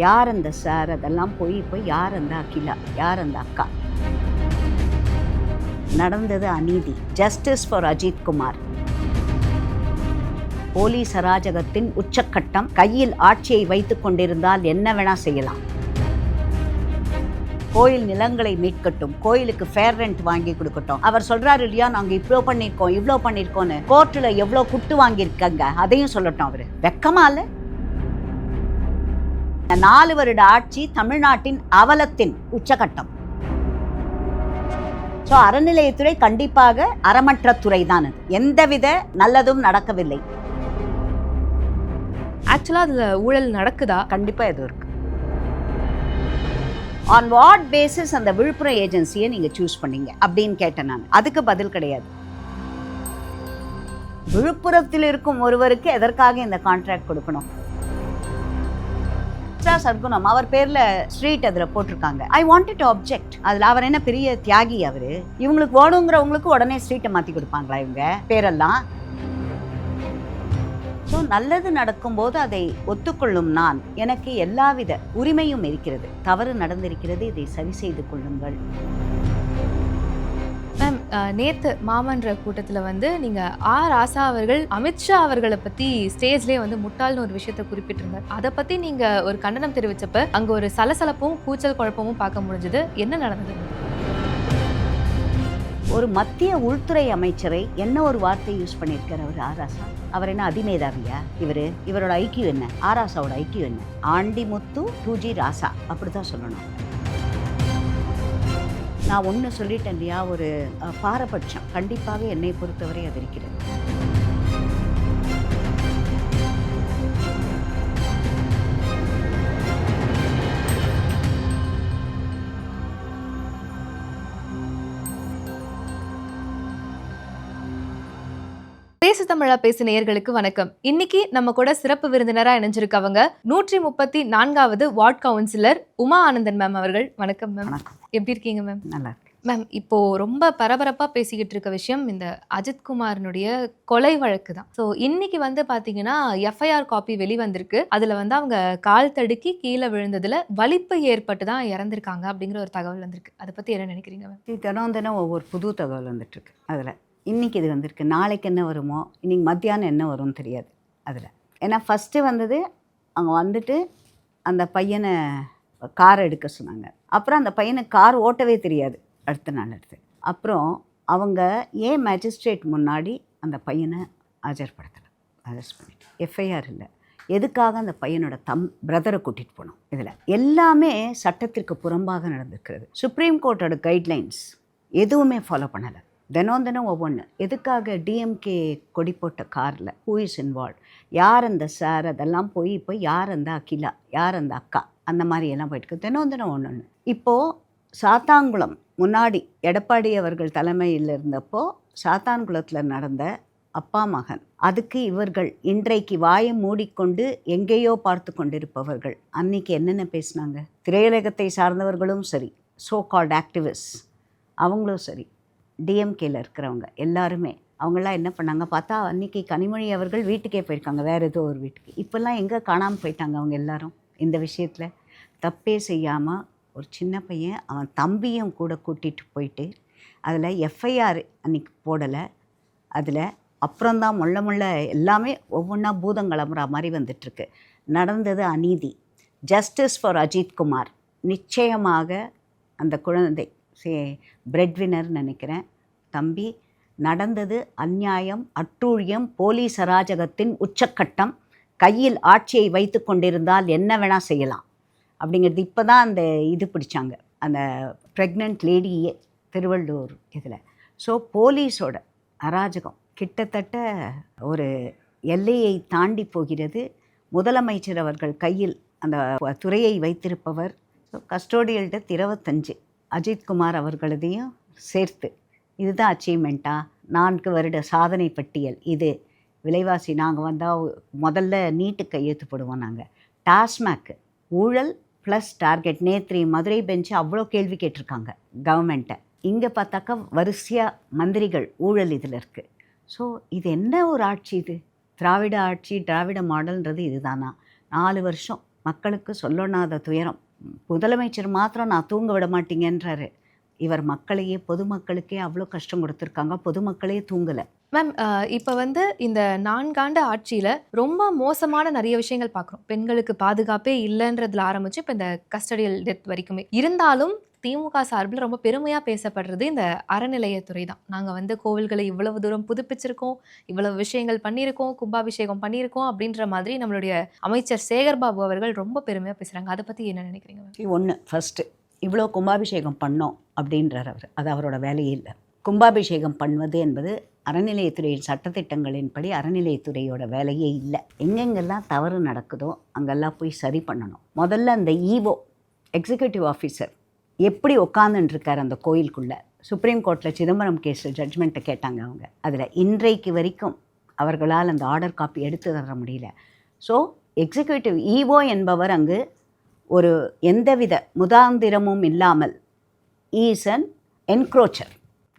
யார் அந்த சார், அதெல்லாம் போய் யார் அந்த அகிலா, யார் அந்த அக்கா. நடந்தது அநீதி. Justice for Ajith Kumar. Police அராஜகத்தின் உச்சக்கட்டம். கையில் ஆட்சியை வைத்துக் கொண்டிருந்தால் என்ன வேணா செய்யலாம். கோயில் நிலங்களை மீட்கட்டும், கோயிலுக்கு ஃபேர் ரெண்ட் வாங்கி கொடுக்கட்டும். அவர் சொல்றாரு இல்லையா, நாங்க இவ்வளோ பண்ணியிருக்கோம் இவ்வளோ பண்ணியிருக்கோன்னு. கோர்ட்டில் எவ்வளோ குட்டு வாங்கியிருக்காங்க அதையும் சொல்லட்டும். அவரு வெக்கமா இல்லை? 4 வருட ஆட்சி தமிழ்நாட்டின் அவலத்தின் உச்சகட்டம். ஸோ அறநிலையத்துறை கண்டிப்பாக அறமற்ற துறை தான். அது எந்தவித நல்லதும் நடக்கவில்லை. ஆக்சுவலாக அதில் ஊழல் நடக்குதா? கண்டிப்பாக எதுவும் இருக்கு. ஆன் வாட் பேசிஸ் அந்த விழுப்புரம் ஏஜென்சியை நீங்கள் சூஸ் பண்ணீங்க அப்படின்னு கேட்டேன் நான். அதுக்கு பதில் கிடையாது. விழுப்புரத்தில் இருக்கும் ஒருவருக்கு எதற்காக இந்த கான்ட்ராக்ட் கொடுக்கணும்? சர்க்குணம் அவர் பேர்ல ஸ்ட்ரீட் அதுல போட்டிருக்காங்க. I wanted to object. அதுல அவர் என்ன பெரிய தியாகி அவரு? இவங்களுக்கு வேணுங்கிறவங்களுக்கு உடனே ஸ்ட்ரீட்டை மாத்தி கொடுப்பாங்களா இவங்க பேரெல்லாம்? ஸோ நல்லது நடக்கும்போது அதை ஒத்துக்கொள்ளும் நான். எனக்கு எல்லாவித உரிமையும் இருக்கிறது. தவறு நடந்திருக்கிறது, இதை சரி செய்து கொள்ளுங்கள். மேம், நேற்று மாமன்ற கூட்டத்தில் வந்து நீங்கள் ராசா அவர்கள் அமித்ஷா அவர்களை பற்றி ஸ்டேஜ்லேயே வந்து முட்டாள்னு ஒரு விஷயத்தை குறிப்பிட்டிருந்தார். அதை பற்றி நீங்கள் ஒரு கண்டனம் தெரிவித்தப்ப அங்கே ஒரு சலசலப்பும் கூச்சல் குழப்பமும் பார்க்க முடிஞ்சது. என்ன நடந்தது? ஒரு மத்திய உள்துறை அமைச்சரை என்ன ஒரு வார்த்தை யூஸ் பண்ணியிருக்கார் அவர் ராசா? அவர் என்ன அதிமேதாவியா? இவரோட ஐக்கியூ என்ன? ராசாவோட ஐக்கியூ என்ன? ஆண்டிமுத்து 2G ராசா அப்படிதான் சொல்லணும். நான் ஒன்று சொல்லிட்டேன் இல்லையா, ஒரு பாரபட்சம் கண்டிப்பாக என்னை பொறுத்தவரை அது இருக்கிறது. பேசு தமிழா பேசு நேயர்களுக்கு வணக்கம். இன்னைக்கு நம்ம கூட சிறப்பு விருந்தினரா இணைஞ்சிருக்கவங்க 134வது ward councillor Uma Anandan ma'am அவர்கள். வணக்கம் மேம். எப்படி இருக்கீங்க மேம்? நல்லா இருக்கு மேம். இப்போ ரொம்ப பரபரப்பா பேசிக்கிட்டு இருக்க விஷயம் இந்த அஜித் குமாரனுடைய கொலை வழக்கு தான். ஸோ இன்னைக்கு வந்து பாத்தீங்கன்னா எஃப்ஐஆர் காப்பி வெளிவந்திருக்கு. அதுல வந்து அவங்க கால் தடுக்கி கீழே விழுந்ததுல வலிப்பு ஏற்பட்டு தான் இறந்திருக்காங்க அப்படிங்கிற ஒரு தகவல் வந்திருக்கு. அதை பத்தி என்ன நினைக்கிறீங்க மேம்? தினம் ஒவ்வொரு புது தகவல் வந்துட்டு இருக்கு. அதில் இன்றைக்கி இது வந்திருக்கு, நாளைக்கு என்ன வருமோ, இன்றைக்கி மத்தியானம் என்ன வரும்னு தெரியாது அதில். ஏன்னா ஃபஸ்ட்டு வந்தது அவங்க வந்துட்டு அந்த பையனை கார் எடுக்க சொன்னாங்க. அப்புறம் அந்த பையனுக்கு கார் ஓட்டவே தெரியாது அடுத்த நாள் எடுத்து. அப்புறம் அவங்க ஏன் மேஜிஸ்ட்ரேட் முன்னாடி அந்த பையனை ஆஜர்படுத்தலை, அரெஸ்ட் பண்ணிட்டு எஃப்ஐஆர் இல்லை. எதுக்காக அந்த பையனோட பிரதரை கூட்டிகிட்டு போனோம்? இதில் எல்லாமே சட்டத்திற்கு புறம்பாக நடந்திருக்கிறது. சுப்ரீம் கோர்ட்டோட கைட்லைன்ஸ் எதுவுமே ஃபாலோ பண்ணலை. தினம் ஒவ்வொன்று. எதுக்காக டிஎம்கே கொடி போட்ட காரில் ஹூ இஸ் இன்வால்வ், யார் அந்த சார், அதெல்லாம் போய் யார் அந்த அகிலா, யார் அந்த அக்கா, அந்த மாதிரியெல்லாம் போயிட்டுருக்கு. தினம் ஒன்று. இப்போது சாத்தான்குளம் முன்னாடி எடப்பாடி அவர்கள் தலைமையில் இருந்தப்போ சாத்தான்குளத்தில் நடந்த அப்பா மகன், அதுக்கு இவர்கள் இன்றைக்கு வாயை மூடிக்கொண்டு எங்கேயோ பார்த்து கொண்டிருப்பவர்கள் அன்றைக்கி என்னென்ன பேசினாங்க? திரையுலகத்தை சார்ந்தவர்களும் சரி, சோ கால்ட் ஆக்டிவிஸ்ட் அவங்களும் சரி, டிஎம்கேல இருக்கிறவங்க எல்லாருமே அவங்களாம் என்ன பண்ணாங்க பார்த்தா, அன்றைக்கி கனிமொழி அவர்கள் வீட்டுக்கே போயிருக்காங்க, வேறு ஏதோ ஒரு வீட்டுக்கு. இப்போல்லாம் எங்கே காணாமல் போயிட்டாங்க அவங்க எல்லாரும்? இந்த விஷயத்தில் தப்பே செய்யாமல் ஒரு சின்ன பையன் அவன் தம்பியும் கூட கூட்டிகிட்டு போயிட்டு அதில் எஃப்ஐஆர் அன்றைக்கி போடலை. அதில் அப்புறம்தான் முள்ள எல்லாமே ஒவ்வொன்றா பூதம் கிளம்புற மாதிரி வந்துட்டுருக்கு. நடந்தது அநீதி. Justice for Ajith Kumar. நிச்சயமாக அந்த குழந்தை பிரெட் வினர் நினைக்கிறேன் தம்பி. நடந்தது அநியாயம், அட்டூழியம், போலீஸ் அராஜகத்தின் உச்சக்கட்டம். கையில் ஆட்சியை வைத்து கொண்டிருந்தால் என்ன வேணால் செய்யலாம் அப்படிங்கிறது. இப்போ தான் அந்த இது பிடிச்சாங்க, அந்த ப்ரெக்னென்ட் லேடியே திருவள்ளூர் இதில். ஸோ போலீஸோட அராஜகம் கிட்டத்தட்ட ஒரு எல்லையை தாண்டி போகிறது. முதலமைச்சர் அவர்கள் கையில் அந்த துறையை வைத்திருப்பவர். ஸோ கஸ்டோடியல்கிட்ட 25 அஜித்குமார் அவர்களதையும் சேர்த்து. இதுதான் அச்சீவ்மெண்ட்டா? 4 வருட சாதனை பட்டியல் இது. விலைவாசி நாங்கள் வந்தால் முதல்ல நீட்டு கையெழுத்து போடுவோம் நாங்கள். டாஸ்மாக் ஊழல் ப்ளஸ் டார்கெட். நேற்று மதுரை பெஞ்சு அவ்வளோ கேள்வி கேட்டிருக்காங்க கவர்மெண்ட்டை. இங்கே பார்த்தாக்கா வரிசையாக மந்திரிகள் ஊழல் இதில் இருக்குது. ஸோ இது என்ன ஒரு ஆட்சி இது? திராவிட ஆட்சி, திராவிட மாடல்ன்றது இதுதானா? 4 வருஷம் மக்களுக்கு சொல்லொண்ணாத துயரம். முதலமைச்சர் மாத்திரம் நான் தூங்க விட மாட்டீங்கன்றாரு. இவர் மக்களையே பொதுமக்களுக்கே அவ்வளோ கஷ்டம் கொடுத்துருக்காங்க. பொதுமக்களே தூங்கலை. மேம் இப்போ வந்து இந்த 4 ஆண்டு ஆட்சியில் ரொம்ப மோசமான நிறைய விஷயங்கள் பார்க்குறோம். பெண்களுக்கு பாதுகாப்பே இல்லைன்றதுல ஆரம்பிச்சு இப்போ இந்த கஸ்டடியல் டெத் வரைக்குமே. இருந்தாலும் திமுக சார்பில் ரொம்ப பெருமையாக பேசப்படுறது இந்த அறநிலையத்துறை தான். நாங்கள் வந்து கோவில்களை இவ்வளவு தூரம் புதுப்பிச்சிருக்கோம், இவ்வளவு விஷயங்கள் பண்ணியிருக்கோம், கும்பாபிஷேகம் பண்ணியிருக்கோம் அப்படின்ற மாதிரி நம்மளுடைய அமைச்சர் சேகர்பாபு அவர்கள் ரொம்ப பெருமையாக பேசுகிறாங்க. அதை பற்றி என்ன நினைக்கிறீங்க மேம்? ஒன்று ஃபஸ்ட்டு இவ்வளோ கும்பாபிஷேகம் பண்ணோம் அப்படின்றார் அவர். அது அவரோட வேலையே இல்லை. கும்பாபிஷேகம் பண்ணுவது என்பது அறநிலையத்துறையின் சட்டத்திட்டங்களின்படி அறநிலையத்துறையோட வேலையே இல்லை. எங்கெங்கெல்லாம் தவறு நடக்குதோ அங்கெல்லாம் போய் சரி பண்ணணும். முதல்ல அந்த ஈவோ எக்ஸிக்யூட்டிவ் ஆஃபீஸர் எப்படி உட்காந்துட்டுருக்கார் அந்த கோயிலுக்குள்ளே. சுப்ரீம் கோர்ட்டில் சிதம்பரம் கேஸில் ஜட்ஜ்மெண்ட்டை கேட்டாங்க அவங்க. அதில் இன்றைக்கு வரைக்கும் அவர்களால் அந்த ஆர்டர் காப்பி எடுத்து தர முடியல. ஸோ எக்ஸிக்யூட்டிவ் ஈவோ என்பவர் அங்கு ஒரு எந்தவித முதாந்திரமும் இல்லாமல் ஈஸ் அன் என்க்ரோச்சர்,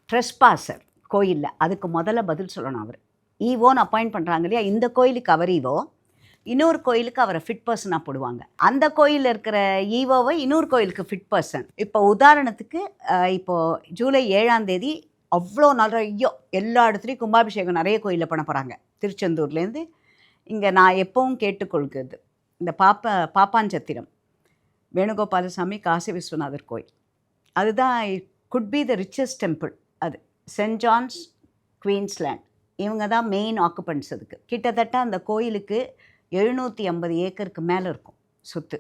ட்ரெஸ்பாசர் கோயிலில். அதுக்கு முதல்ல பதில் சொல்லணும். அவர் ஈவோன்னு அப்பாயிண்ட் பண்ணுறாங்க இல்லையா, இந்த கோயிலுக்கு அவர் ஈவோ, இன்னொரு கோயிலுக்கு அவரை ஃபிட் பர்சனாக போடுவாங்க. அந்த கோயிலில் இருக்கிற ஈவோவை இன்னொரு கோயிலுக்கு ஃபிட் பர்சன். இப்போ உதாரணத்துக்கு இப்போது ஜூலை 7ஆம் தேதி அவ்வளோ நிறைய எல்லா இடத்துலையும் கும்பாபிஷேகம் நிறைய கோயிலில் பண்ண போகிறாங்க. திருச்செந்தூர்லேருந்து இங்கே நான் எப்பவும் கேட்டுக்கொள்கிறது, இந்த பாப்பாஞ்சத்திரம் வேணுகோபாலசாமி காசி விஸ்வநாதர் கோயில், அதுதான் could be the richest temple. அது சென்ட் ஜான்ஸ் குவீன்ஸ்லேண்ட், இவங்க தான் மெயின் ஆக்குபென்ட்ஸ். அதுக்கு கிட்டத்தட்ட அந்த கோயிலுக்கு 750 ஏக்கருக்கு மேலே இருக்கும் சொத்து.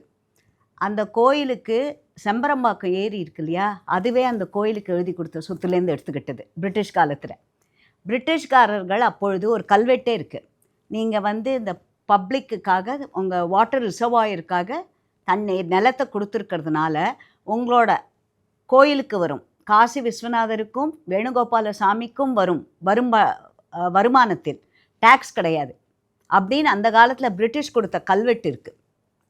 அந்த கோயிலுக்கு செம்பரம்பாக்கம் ஏரி இருக்கு இல்லையா, அதுவே அந்த கோயிலுக்கு எழுதி கொடுத்த சொத்துலேருந்து எடுத்துக்கிட்டது பிரிட்டிஷ் காலத்தில். பிரிட்டிஷ்காரர்கள் அப்பொழுது ஒரு கல்வெட்டே இருக்குது. நீங்கள் வந்து இந்த பப்ளிக்குக்காக உங்கள் வாட்டர் ரிசர்வாயருக்காக தண்ணீர் நிலத்தை கொடுத்துருக்கிறதுனால உங்களோட கோயிலுக்கு வரும் காசி விஸ்வநாதருக்கும் வேணுகோபால சாமிக்கும் வரும் வருமானத்தில் டேக்ஸ் கிடையாது அப்படின்னு அந்த காலத்தில் பிரிட்டிஷ் கொடுத்த கல்வெட்டு இருக்குது.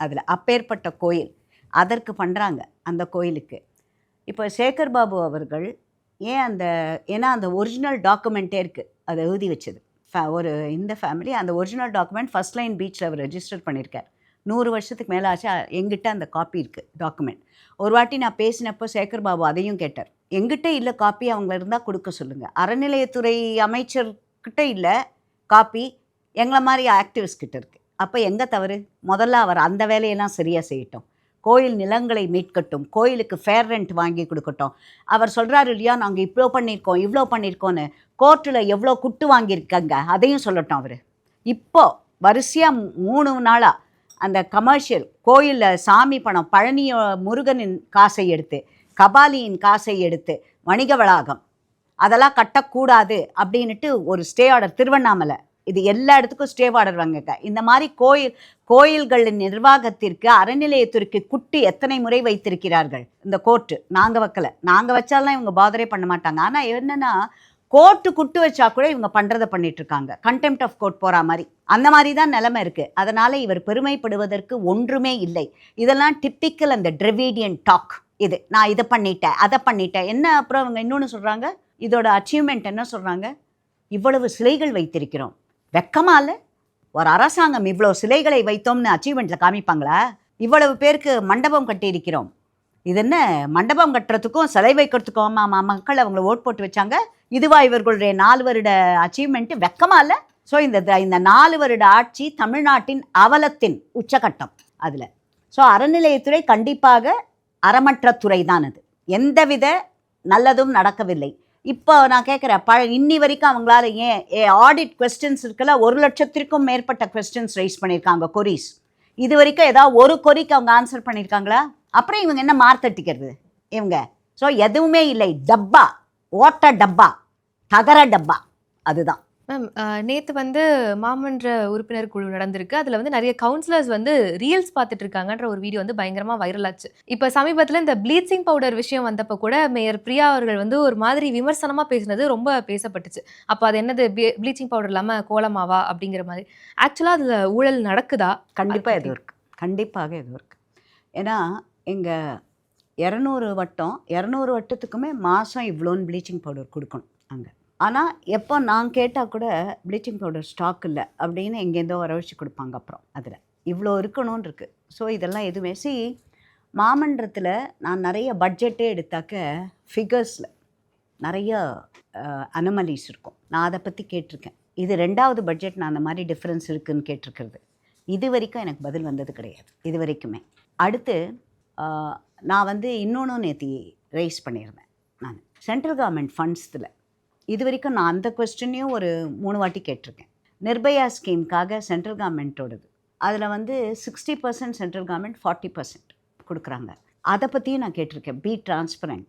அதில் அப்பேற்பட்ட கோயில் அதற்கு பண்ணுறாங்க அந்த கோயிலுக்கு. இப்போ சேகர்பாபு அவர்கள் ஏன்னா அந்த ஒரிஜினல் டாக்குமெண்ட்டே இருக்குது, அதை எழுதி வச்சது ஒரு இந்த ஃபேமிலி. அந்த ஒரிஜினல் டாக்குமெண்ட் ஃபர்ஸ்ட் லைன் பீச்சில் அவர் ரெஜிஸ்டர் பண்ணியிருக்கார். 100 வருஷத்துக்கு மேலே ஆச்சு. எங்கிட்ட அந்த காப்பி இருக்குது டாக்குமெண்ட். ஒரு வாட்டி நான் பேசினப்போ சேகர்பாபு அதையும் கேட்டார். எங்கிட்ட இல்லை காப்பி, அவங்க இருந்தால் கொடுக்க சொல்லுங்கள். அறநிலையத்துறை அமைச்சர்கிட்ட இல்லை காப்பி, எங்களை மாதிரி ஆக்டிவிஸ்ட் கிட்ட இருக்குது. அப்போ எங்கே தவறு? முதல்ல அவர் அந்த வேலையெல்லாம் சரியாக செய்யட்டும். கோயில் நிலங்களை மீட்கட்டும், கோயிலுக்கு ஃபேர் ரெண்ட் வாங்கி கொடுக்கட்டும். அவர் சொல்கிறாரு இல்லையா, நாங்கள் இவ்வளோ பண்ணியிருக்கோன்னு. கோர்ட்டில் எவ்வளோ குட்டு வாங்கியிருக்காங்க அதையும் சொல்லட்டும் அவர். இப்போது வரிசையாக 3 நாளாக அந்த கமர்ஷியல் கோயிலில் சாமி பணம், பழனி முருகனின் காசை எடுத்து, கபாலியின் காசை எடுத்து, வணிக வளாகம் அதெல்லாம் கட்டக்கூடாது அப்படின்ட்டு ஒரு ஸ்டே ஆர்டர் திருவண்ணாமலை, இது எல்லா இடத்துக்கும் ஸ்டே ஆர்டர் வாங்க. இந்த மாதிரி கோயில்களின் நிர்வாகத்திற்கு அறநிலையத்திற்கு குட்டி எத்தனை முறை வைத்திருக்கிறார்கள் இந்த கோர்ட்டு. நாங்கள் வைக்கலை, நாங்கள் வச்சாலாம் இவங்க பாதரே பண்ண மாட்டாங்க. ஆனால் என்னென்னா கோர்ட்டு குட்டு வச்சா கூட இவங்க பண்ணுறதை பண்ணிகிட்ருக்காங்க, கண்டெம்ட் ஆஃப் கோர்ட் போகிற மாதிரி. அந்த மாதிரி தான் நிலைமை இருக்குது. அதனால் இவர் பெருமைப்படுவதற்கு ஒன்றுமே இல்லை. இதெல்லாம் டிப்பிக்கல் அந்த டிரெவிடியன் டாக். இது நான் இதை பண்ணிட்டேன் அதை பண்ணிட்டேன் என்ன. அப்புறம் அவங்க இன்னொன்று சொல்கிறாங்க, இதோட அச்சீவ்மெண்ட் என்ன சொல்கிறாங்க, இவ்வளவு சிலைகள் வைத்திருக்கிறோம். வெக்கமாக இல்லை? ஒரு அரசாங்கம் இவ்வளோ சிலைகளை வைத்தோம்னு அச்சீவ்மெண்ட்டில் காமிப்பாங்களா? இவ்வளவு பேருக்கு மண்டபம் கட்டியிருக்கிறோம். இது என்ன மண்டபம் கட்டுறதுக்கும் சிலை வைக்கிறதுக்கும் மக்கள் அவங்கள ஓட் போட்டு வச்சாங்க. இதுவா இவர்களுடைய 4 வருட அச்சீவ்மெண்ட்டு? வெக்கமாக இல்லை? ஸோ இந்த 4 வருட ஆட்சி தமிழ்நாட்டின் அவலத்தின் உச்சகட்டம் அதில். ஸோ அறநிலையத்துறை கண்டிப்பாக அறமற்ற துறை தான். அது எந்தவித நல்லதும் நடக்கவில்லை. இப்போ நான் கேட்குறேன், இன்னி வரைக்கும் அவங்களால ஏன் ஆடிட் கொஸ்டின்ஸ் இருக்குல்ல, 1 லட்சத்திற்கும் மேற்பட்ட கொஸ்டின்ஸ் ரைஸ் பண்ணியிருக்காங்க, கொரிஸ். இது வரைக்கும் ஏதாவது ஒரு கொரிக்கு அவங்க ஆன்சர் பண்ணியிருக்காங்களா? அப்புறம் இவங்க என்ன மார்த்தட்டிக்கிறது இவங்க? ஸோ எதுவுமே இல்லை. டப்பா, ஓட்ட டப்பா, தகர டப்பா, அதுதான். மேம் நேற்று வந்து மாமன்ற உறுப்பினர் குழு நடந்திருக்கு. அதில் வந்து நிறைய கவுன்சிலர்ஸ் வந்து ரீல்ஸ் பார்த்துட்டு இருக்காங்கன்ற ஒரு வீடியோ வந்து பயங்கரமாக வைரல் ஆச்சு. இப்போ சமீபத்தில் இந்த ப்ளீச்சிங் பவுடர் விஷயம் வந்தப்போ கூட மேயர் பிரியா அவர்கள் வந்து ஒரு மாதிரி விமர்சனமாக பேசினது ரொம்ப பேசப்பட்டுச்சு. அப்போ அது என்னது ப்ளீச்சிங் பவுடர் இல்லாமல் கோலமாவா அப்படிங்கிற மாதிரி. ஆக்சுவலாக அதில் ஊழல் நடக்குதா? கண்டிப்பாக எதுவும் இருக்குது, கண்டிப்பாக எதுவும் இருக்குது. ஏன்னா எங்கள் 200 வட்டத்துக்குமே மாதம் இவ்வளோன்னு ப்ளீச்சிங் பவுடர் கொடுக்கணும் அங்கே. ஆனால் எப்போ நான் கேட்டால் கூட ப்ளீச்சிங் பவுடர் ஸ்டாக் இல்லை அப்படின்னு எங்கேருந்தோ வரவழைச்சி கொடுப்பாங்க. அப்புறம் அதில் இவ்வளோ இருக்கணும்னு இருக்குது. ஸோ இதெல்லாம் எதுவுமே மாமன்றத்தில் நான் நிறைய பட்ஜெட்டே எடுத்தாக்க ஃபிகர்ஸில் நிறைய அனமலிஸ் இருக்கும். நான் அதை பற்றி கேட்டிருக்கேன். இது 2வது பட்ஜெட் நான் அந்த மாதிரி டிஃப்ரென்ஸ் இருக்குதுன்னு கேட்டிருக்கிறது. இது வரைக்கும் எனக்கு பதில் வந்தது கிடையாது இது வரைக்குமே. அடுத்து நான் வந்து இன்னொன்று நேற்று ரைஸ் பண்ணியிருந்தேன். நான் சென்ட்ரல் கவர்மெண்ட் ஃபண்ட்ஸில் இது வரைக்கும் நான் அந்த கொஸ்டினையும் ஒரு 3 வாட்டி கேட்டிருக்கேன். நிர்பயா ஸ்கீமுக்காக சென்ட்ரல் கவர்மெண்ட்டோடது அதில் வந்து 60% சென்ட்ரல் கவர்மெண்ட் 40% கொடுக்குறாங்க. அதை பற்றியும் நான் கேட்டிருக்கேன். பி டிரான்ஸ்பரண்ட்,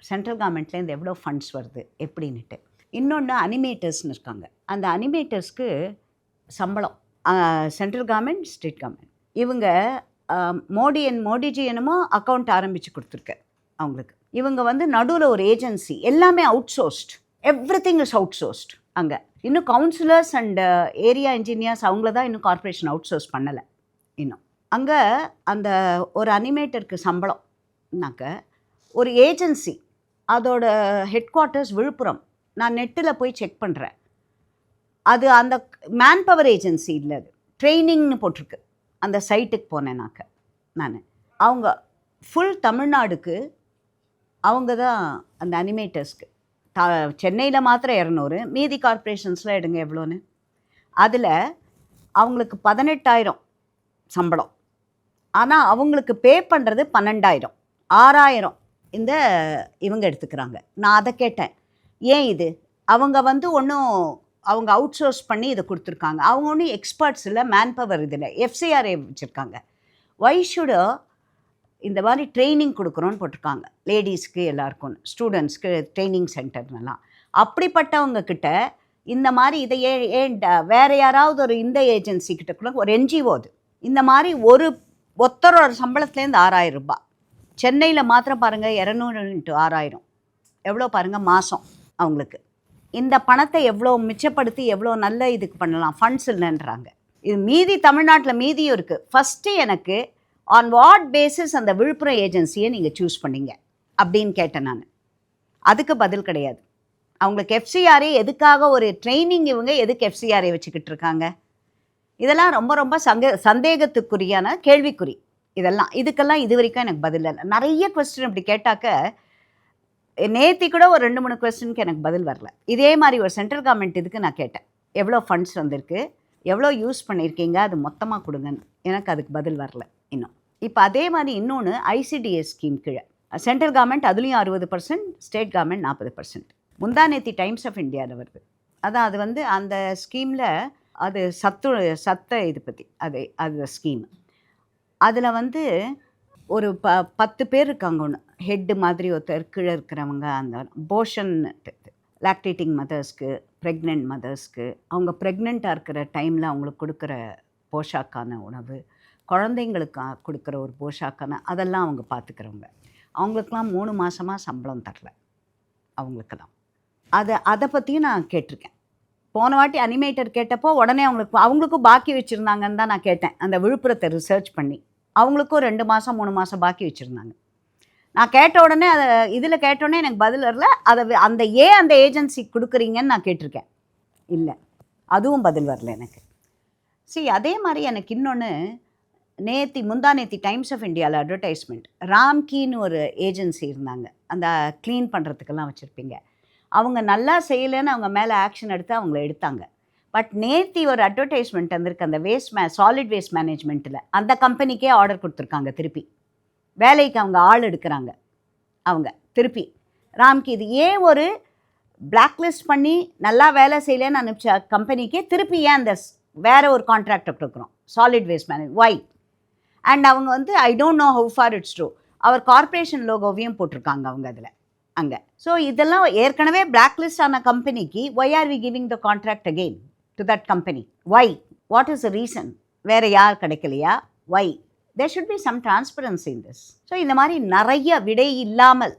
சென்ட்ரல் கவர்மெண்ட்லேருந்து எவ்வளோ ஃபண்ட்ஸ் வருது எப்படின்னுட்டு. இன்னொன்று அனிமேட்டர்ஸ்னு இருக்காங்க. அந்த அனிமேட்டர்ஸ்க்கு சம்பளம் சென்ட்ரல் கவர்மெண்ட், ஸ்டேட் கவர்மெண்ட். இவங்க மோடிஜி என்னமோ அக்கௌண்ட் ஆரம்பித்து கொடுத்துருக்க அவங்களுக்கு. இவங்க வந்து நடுவில் ஒரு ஏஜென்சி, எல்லாமே out sourced, everything is out sourced. அங்கே இன்னும் கவுன்சிலர்ஸ் அண்ட் ஏரியா இன்ஜினியர்ஸ் அவங்கள தான் இன்னும் கார்ப்பரேஷன் அவுட் சோர்ஸ் பண்ணலை இன்னும். அங்கே அந்த ஒரு அனிமேட்டருக்கு சம்பளம்னாக்க ஒரு ஏஜென்சி, அதோட ஹெட் குவார்ட்டர்ஸ் விழுப்புரம். நான் நெட்டில் போய் செக் பண்ணுறேன். அது அந்த மேன் பவர் ஏஜென்சி இல்லை, அது ட்ரைனிங்னு போட்டிருக்கு. அந்த சைட்டுக்கு போனேனாக்க நான், அவங்க ஃபுல் தமிழ்நாடுக்கு அவங்க தான் அந்த அனிமேட்டர்ஸ்க்கு. சென்னையில் மாத்திரம் 200, மீதி கார்ப்பரேஷன்ஸில் எடுங்க எவ்வளோன்னு. அதில் அவங்களுக்கு 18,000 சம்பளம். ஆனால் அவங்களுக்கு பே பண்ணுறது 12,000, 6,000 இந்த இவங்க எடுத்துக்கிறாங்க. நான் அதை கேட்டேன், ஏன் இது? அவங்க வந்து ஒன்றும் அவங்க அவுட் சோர்ஸ் பண்ணி இதை கொடுத்துருக்காங்க. அவங்க ஒன்றும் எக்ஸ்பர்ட்ஸ் இல்லை, மேன் பவர் இதில் எஃப்சிஆர்ஏ வச்சுருக்காங்க. ஒய் ஷுட் இந்த மாதிரி ட்ரைனிங் கொடுக்குறோன்னு போட்டிருக்காங்க லேடிஸ்க்கு, எல்லாருக்கும், ஸ்டூடெண்ட்ஸ்க்கு ட்ரைனிங் சென்டர்னெல்லாம். அப்படிப்பட்டவங்கக்கிட்ட இந்த மாதிரி இதை ஏன் வேறு யாராவது ஒரு இந்த ஏஜென்சி கிட்ட கூட, ஒரு என்ஜிஓ அது, இந்த மாதிரி ஒரு ஒருத்தரோட சம்பளத்துலேருந்து 6,000 ரூபாய். சென்னையில் மாத்திரம் பாருங்கள் 200 × 6,000 எவ்வளோ பாருங்கள் மாதம் அவங்களுக்கு. இந்த பணத்தை எவ்வளோ மிச்சப்படுத்தி எவ்வளோ நல்ல இதுக்கு பண்ணலாம். ஃபண்ட்ஸ் இல்லைன்றாங்க. இது மீதி தமிழ்நாட்டில் மீதியும் இருக்குது. ஃபஸ்ட்டு எனக்கு ஆன் வாட் பேசிஸ் அந்த விழுப்புரம் ஏஜென்சியை நீங்கள் சூஸ் பண்ணீங்க அப்படின்னு கேட்டேன் நான். அதுக்கு பதில் கிடையாது. அவங்களுக்கு எஃப்சிஆர்ஏ எதுக்காக ஒரு ட்ரைனிங், இவங்க எதுக்கு எஃப்சிஆர்ஏ வச்சுக்கிட்டு இருக்காங்க? இதெல்லாம் ரொம்ப ரொம்ப சந்தேகத்துக்குரியான கேள்விக்குறி இதெல்லாம். இதுக்கெல்லாம் இது வரைக்கும் எனக்கு பதில் இல்லை. நிறைய கொஸ்டின் இப்படி கேட்டாக்க, நேற்று கூட ஒரு 2-3 கொஸ்டினுக்கு எனக்கு பதில் வரல. இதே மாதிரி ஒரு சென்ட்ரல் கவர்மெண்ட் இதுக்கு நான் கேட்டேன், எவ்வளோ ஃபண்ட்ஸ் வந்திருக்கு, எவ்வளோ யூஸ் பண்ணியிருக்கீங்க, அது மொத்தமாக கொடுங்கன்னு. எனக்கு அதுக்கு பதில் வரல இன்னும். இப்போ அதே மாதிரி இன்னொன்று ஐசிடிஎஸ் ஸ்கீம் கீழே சென்ட்ரல் கவர்மெண்ட் அதுலேயும் 60%, ஸ்டேட் கவர்மெண்ட் 40%. முந்தானேத்தி டைம்ஸ் ஆஃப் இந்தியாவில் வருது. அதான் அது வந்து அந்த ஸ்கீமில் அது சத்த இது பற்றி அது ஸ்கீம். அதில் வந்து ஒரு 10 பேர் இருக்காங்க. ஒன்று ஹெட்டு மாதிரி ஒருத்தர், கீழே இருக்கிறவங்க அந்த போஷன், லாக்டேட்டிங் மதர்ஸ்க்கு, ப்ரெக்னென்ட் மதர்ஸ்க்கு, அவங்க ப்ரெக்னெண்ட்டாக இருக்கிற டைமில் அவங்களுக்கு கொடுக்குற போஷாக்கான உணவு, குழந்தைங்களுக்கு கொடுக்குற ஒரு போஷாக்கான, அதெல்லாம் அவங்க பார்த்துக்கிறவங்க. அவங்களுக்கெல்லாம் 3 மாதமாக சம்பளம் தரல அவங்களுக்கெல்லாம். அதை பற்றியும் நான் கேட்டிருக்கேன். போன வாட்டி அனிமேட்டர் கேட்டப்போ உடனே அவங்களுக்கும் பாக்கி வச்சுருந்தாங்கன்னு தான் நான் கேட்டேன். அந்த விழுப்புரத்தை ரிசர்ச் பண்ணி அவங்களுக்கும் 2 மாதம் 3 மாதம் பாக்கி வச்சுருந்தாங்க. நான் கேட்ட உடனே அதை இதில் கேட்டோடனே எனக்கு பதில் வரல. அந்த அந்த ஏஜென்சி கொடுக்குறீங்கன்னு நான் கேட்டிருக்கேன், இல்லை, அதுவும் பதில் வரல எனக்கு. அதே மாதிரி எனக்கு இன்னொன்று, முந்தானேத்தி டைம்ஸ் ஆஃப் இந்தியாவில் அட்வர்டைஸ்மெண்ட், ராம்கின்னு ஒரு ஏஜென்சி இருந்தாங்க. அந்த க்ளீன் பண்ணுறதுக்கெல்லாம் வச்சுருப்பீங்க. அவங்க நல்லா செய்யலைன்னு அவங்க மேலே ஆக்ஷன் எடுத்து அவங்கள எடுத்தாங்க. பட் நேற்று ஒரு அட்வர்டைஸ்மெண்ட் வந்திருக்கு அந்த சாலிட் வேஸ்ட் மேனேஜ்மெண்ட்டில். அந்த கம்பெனிக்கே ஆர்டர் கொடுத்துருக்காங்க. திருப்பி வேலைக்கு அவங்க ஆள் எடுக்கிறாங்க. அவங்க திருப்பி ராம்கி இது ஏன் ஒரு பிளாக்லிஸ்ட் பண்ணி நல்லா வேலை செய்யலன்னு அனுப்பிச்ச கம்பெனிக்கே திருப்பி ஏன் அந்த வேறு ஒரு கான்ட்ராக்டை கொடுக்குறோம், solid waste manage, why? And அவங்க வந்து I don't know how for it's true, அவர் கார்ப்பரேஷன் லோகோவையும் போட்டிருக்காங்க அவங்க அதில் அங்கே. ஸோ இதெல்லாம் ஏற்கனவே பிளாக்லிஸ்ட் ஆன கம்பெனிக்கு why are we giving the contract again to that company? Why? What is the reason? வேறு யார் கிடைக்கலையா? Why? There should be some transparency in this. So இந்த மாதிரி நிறைய விடை இல்லாமல்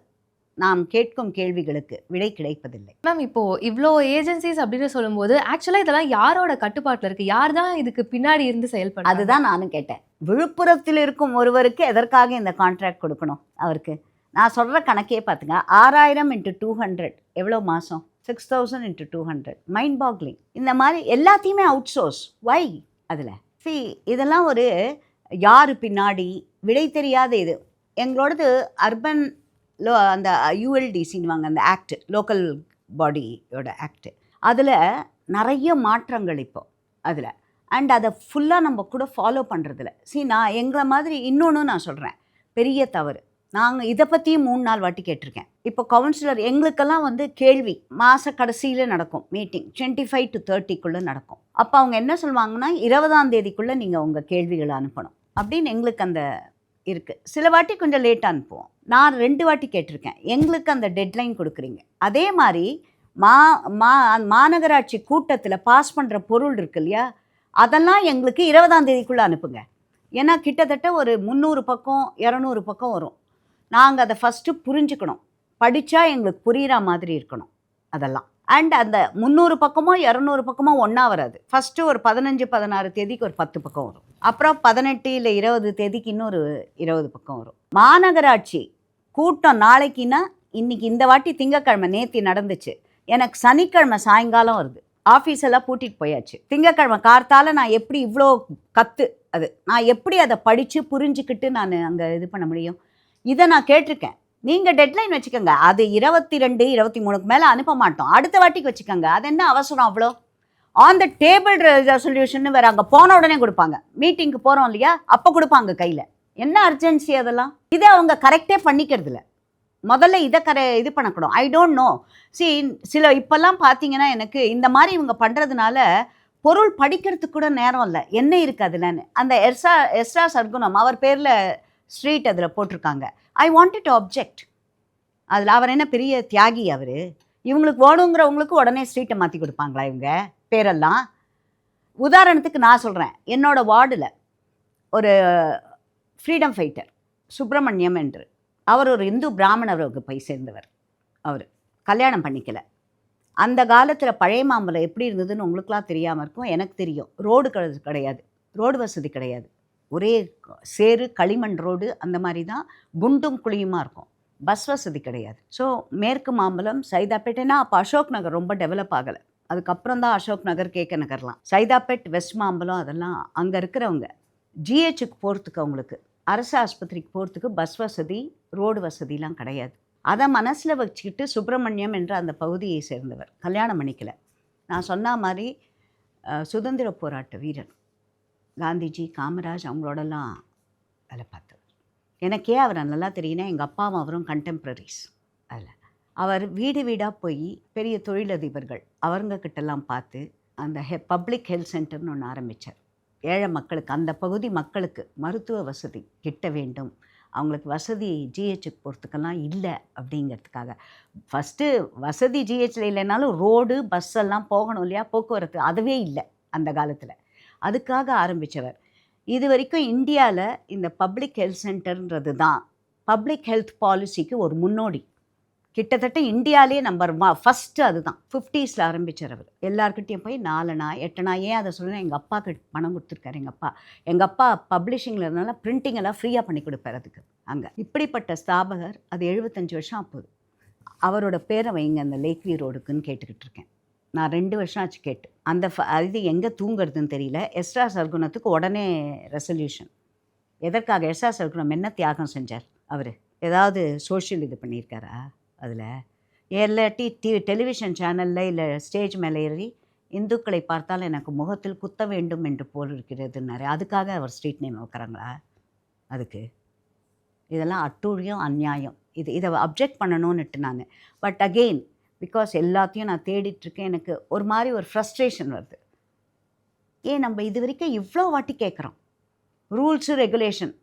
நாம் கேட்கும் கேள்விகளுக்கு விடை கிடைப்பதில்லை. மேம், இப்போ இவ்வளோ ஏஜென்சிஸ் அப்படின்னு சொல்லும்போது ஆக்சுவலாக இதெல்லாம் யாரோட கட்டுப்பாட்டில் இருக்குது? யார் தான் இதுக்கு பின்னாடி இருந்து செயல்படும்? அதுதான் நானும் கேட்டேன். விழுப்புரத்தில் இருக்கும் ஒருவருக்கு எதற்காக இந்த கான்ட்ராக்ட் கொடுக்கணும்? அவருக்கு நான் சொல்கிற கணக்கே பார்த்துங்க, 6,000 × 200 எவ்வளோ மாதம்? 6,000 × 200. Mind boggling. இந்த மாதிரி எல்லாத்தையுமே அவுட் சோர்ஸ். வை? அதில் இதெல்லாம் ஒரு யார் பின்னாடி, விடை தெரியாத இது. எங்களோடது அர்பன் அந்த யூஎல்டிசின்னுவாங்க, அந்த ஆக்ட், லோக்கல் பாடியோட ஆக்ட். அதில் நிறைய மாற்றங்கள் இப்போ அதில். அண்ட் அதை ஃபுல்லாக நம்ம கூட ஃபாலோ பண்ணுறதில்ல. நான் எங்களை மாதிரி இன்னொன்று நான் சொல்கிறேன், பெரிய தவறு. நாங்கள் இதை பற்றியும் 3-4 வாட்டி கேட்டிருக்கேன். இப்போ கவுன்சிலர் எங்களுக்கெல்லாம் வந்து கேள்வி மாத கடைசியில் நடக்கும் மீட்டிங், 25 to 30க்குள்ளே நடக்கும். அப்போ அவங்க என்ன சொல்லுவாங்கன்னா 20ஆம் தேதிக்குள்ளே நீங்கள் உங்கள் கேள்விகளை அனுப்பணும் அப்படின்னு எங்களுக்கு அந்த இருக்குது. சில வாட்டி கொஞ்சம் லேட்டாக அனுப்புவோம். நான் 2 வாட்டி கேட்டிருக்கேன், எங்களுக்கு அந்த டெட்லைன் கொடுக்குறீங்க. அதே மாதிரி மாநகராட்சி கூட்டத்தில் பாஸ் பண்ணுற பொருள் இருக்கு இல்லையா, அதெல்லாம் எங்களுக்கு 20ஆம் தேதிக்குள்ளே அனுப்புங்க. ஏன்னா கிட்டத்தட்ட ஒரு 300 பக்கம் 200 பக்கம் வரும். நாங்கள் அதை ஃபஸ்ட்டு புரிஞ்சுக்கணும், படித்தா எங்களுக்கு புரிகிற மாதிரி இருக்கணும் அதெல்லாம். அண்ட் அந்த 300 பக்கமோ 200 பக்கமோ ஒன்றா வராது. ஃபஸ்ட்டு ஒரு 15-16 தேதிக்கு ஒரு 10 பக்கம் வரும். அப்புறம் 18 இல்லை 20 தேதிக்கு இன்னொரு 20 பக்கம் வரும். மாநகராட்சி கூட்டம் நாளைக்குன்னா, இன்றைக்கி இந்த வாட்டி திங்கக்கிழமை, நேற்று நடந்துச்சு, எனக்கு சனிக்கிழமை சாயங்காலம் வருது. ஆஃபீஸ் எல்லாம் பூட்டிட்டு போயாச்சு. திங்கக்கிழமை கார்த்தால நான் எப்படி இவ்வளோ அது நான் எப்படி அதை படித்து புரிஞ்சுக்கிட்டு நான் அங்கே இது பண்ண முடியும்? இதை நான் கேட்டிருக்கேன். நீங்கள் டெட்லைன் வச்சுக்கோங்க, அது 22, 23க்கு மேலே அனுப்ப மாட்டோம், அடுத்த வாட்டிக்கு வச்சுக்கோங்க. அது என்ன அவசரம் அவ்வளோ? ஆன் த டேபிள் ரெசல்யூஷன் வேறு அங்கே போன உடனே கொடுப்பாங்க. மீட்டிங்க்கு போகிறோம் இல்லையா, அப்போ கொடுப்பாங்க கையில். என்ன அர்ஜென்சி அதெல்லாம்? இதை அவங்க கரெக்டே பண்ணிக்கிறதில்ல. முதல்ல இதை இது பண்ணக்கூடும். ஐ டோன்ட் நோ. சில இப்போல்லாம் பார்த்தீங்கன்னா எனக்கு இந்த மாதிரி இவங்க பண்ணுறதுனால பொருள் படிக்கிறதுக்கு கூட நேரம் இல்லை. என்ன இருக்குது அதுலன்னு. அந்த எஸ்ரா சர்க்குணம் அவர் பேரில் ஸ்ட்ரீட் அதில் போட்டிருக்காங்க. I wanted to object. அதில் அவர் என்ன பெரிய தியாகி அவர்? இவங்களுக்கு வேணுங்கிறவங்களுக்கு உடனே ஸ்ட்ரீட்டை மாற்றி கொடுப்பாங்களா இவங்க பேரெல்லாம்? உதாரணத்துக்கு நான் சொல்கிறேன், என்னோடய வார்டில் ஒரு ஃப்ரீடம் ஃபைட்டர் சுப்பிரமணியம் என்று, அவர் ஒரு இந்து பிராமண வகுப்பை சேர்ந்தவர். அவர் கல்யாணம் பண்ணிக்கல. அந்த காலத்தில் பழைய மாம்பலம் எப்படி இருந்ததுன்னு உங்களுக்குலாம் தெரியாமல் இருக்கும், எனக்கு தெரியும். ரோடு கிடையாது, ரோடு வசதி கிடையாது. ஒரே சேறு களிமண் ரோடு, அந்த மாதிரி தான் குண்டும் குழியுமா இருக்கும். பஸ் வசதி கிடையாது. ஸோ மேற்கு மாம்பலம், சைதாப்பேட்டைனா அப்போ அசோக் நகர் ரொம்ப டெவலப் ஆகலை. அதுக்கப்புறம் தான் அசோக் நகர், கேகே நகர்லாம். சைதாப்பேட், வெஸ்ட் மாம்பலம், அதெல்லாம் அங்கே இருக்கிறவங்க ஜிஹெச்சுக்கு போகிறதுக்கு, அவங்களுக்கு அரசு ஆஸ்பத்திரிக்கு போகிறதுக்கு பஸ் வசதி, ரோடு வசதிலாம் கிடையாது. அதை மனசில் வச்சுக்கிட்டு சுப்பிரமணியம் என்ற அந்த பகுதியை சேர்ந்தவர் கல்யாணம் பண்ணிக்கல. நான் சொன்ன மாதிரி சுதந்திர போராட்ட வீரர் காந்திஜி, காமராஜ் அவங்களோடலாம் வேலை பார்த்தவர். எனக்கே அவரை நல்லா தெரியுன்னா, எங்கள் அப்பாவும் அவரும் கண்டெம்ப்ரரிஸ். அதில் அவர் வீடு வீடாக போய் பெரிய தொழிலதிபர்கள் அவங்கக்கிட்டெல்லாம் பார்த்து அந்த பப்ளிக் ஹெல்த் சென்டர்னு ஒன்று ஆரம்பித்தார். ஏழை மக்களுக்கு, அந்த பகுதி மக்களுக்கு மருத்துவ வசதி கிட்ட வேண்டும், அவங்களுக்கு வசதி ஜிஹெச்சுக்கு போகிறதுக்கெல்லாம் இல்லை அப்படிங்கிறதுக்காக. ஃபஸ்ட்டு வசதி ஜிஹெச்சில் இல்லைனாலும் ரோடு பஸ்ஸெல்லாம் போகணும் இல்லையா, போக்குவரத்து அதுவே இல்லை அந்த காலத்தில். அதுக்காக ஆரம்பித்தவர். இது வரைக்கும் இந்தியாவில் இந்த பப்ளிக் ஹெல்த் சென்டர்ன்றது தான் பப்ளிக் ஹெல்த் பாலிசிக்கு ஒரு முன்னோடி. கிட்டத்தட்ட இந்தியாவிலே நம்பர் ஃபஸ்ட்டு அதுதான். 50s ஆரம்பித்தார் அவர். எல்லாருக்கிட்டையும் போய் 4 அணா 8 அணா. ஏன் அதை சொல்லுன்னா, எங்கள் அப்பாவுக்கு பணம் கொடுத்துருக்காரு. எங்கள் அப்பா பப்ளிஷிங்கில் இருந்தாலும் பிரிண்டிங் எல்லாம் ஃப்ரீயாக பண்ணி கொடுப்பார் அதுக்கு அங்கே. இப்படிப்பட்ட ஸ்தாபகர். அது 75 வருஷம் ஆகுது. அவரோட பேரை வைங்க அந்த லேக்வி ரோடுக்குன்னு கேட்டுக்கிட்டு இருக்கேன். நான் 2 வருஷம் ஆச்சு கேட்டு. அந்த இது எங்கே தூங்குறதுன்னு தெரியல. எஸ்ரா சர்க்குணத்துக்கு உடனே ரெசல்யூஷன். எதற்காக? எஸ்ரா சர்க்குணம் என்ன தியாகம் செஞ்சார் அவர்? ஏதாவது சோஷியல் இது பண்ணியிருக்காரா அதில்? இல்லாட்டி டெலிவிஷன் சேனலில் இல்லை ஸ்டேஜ் மேலே ஏறி இந்துக்களை பார்த்தால் எனக்கு முகத்தில் குத்த வேண்டும் என்று போல் இருக்கிறதுன்னாரு. அதுக்காக அவர் ஸ்ட்ரீட் நேம் வைக்கிறாங்களா? அதுக்கு இதெல்லாம் அட்டூழியம், அநியாயம். இதை அப்ஜெக்ட் பண்ணணும்னுட்டு நான். பட் அகெயின் பிகாஸ் எல்லாத்தையும் நான் தேடிட்டுருக்கேன், எனக்கு ஒரு மாதிரி ஒரு ஃப்ரஸ்ட்ரேஷன் வருது. ஏன் நம்ம இது வரைக்கும் இவ்வளோ வாட்டி கேட்குறோம், ரூல்ஸு ரெகுலேஷன்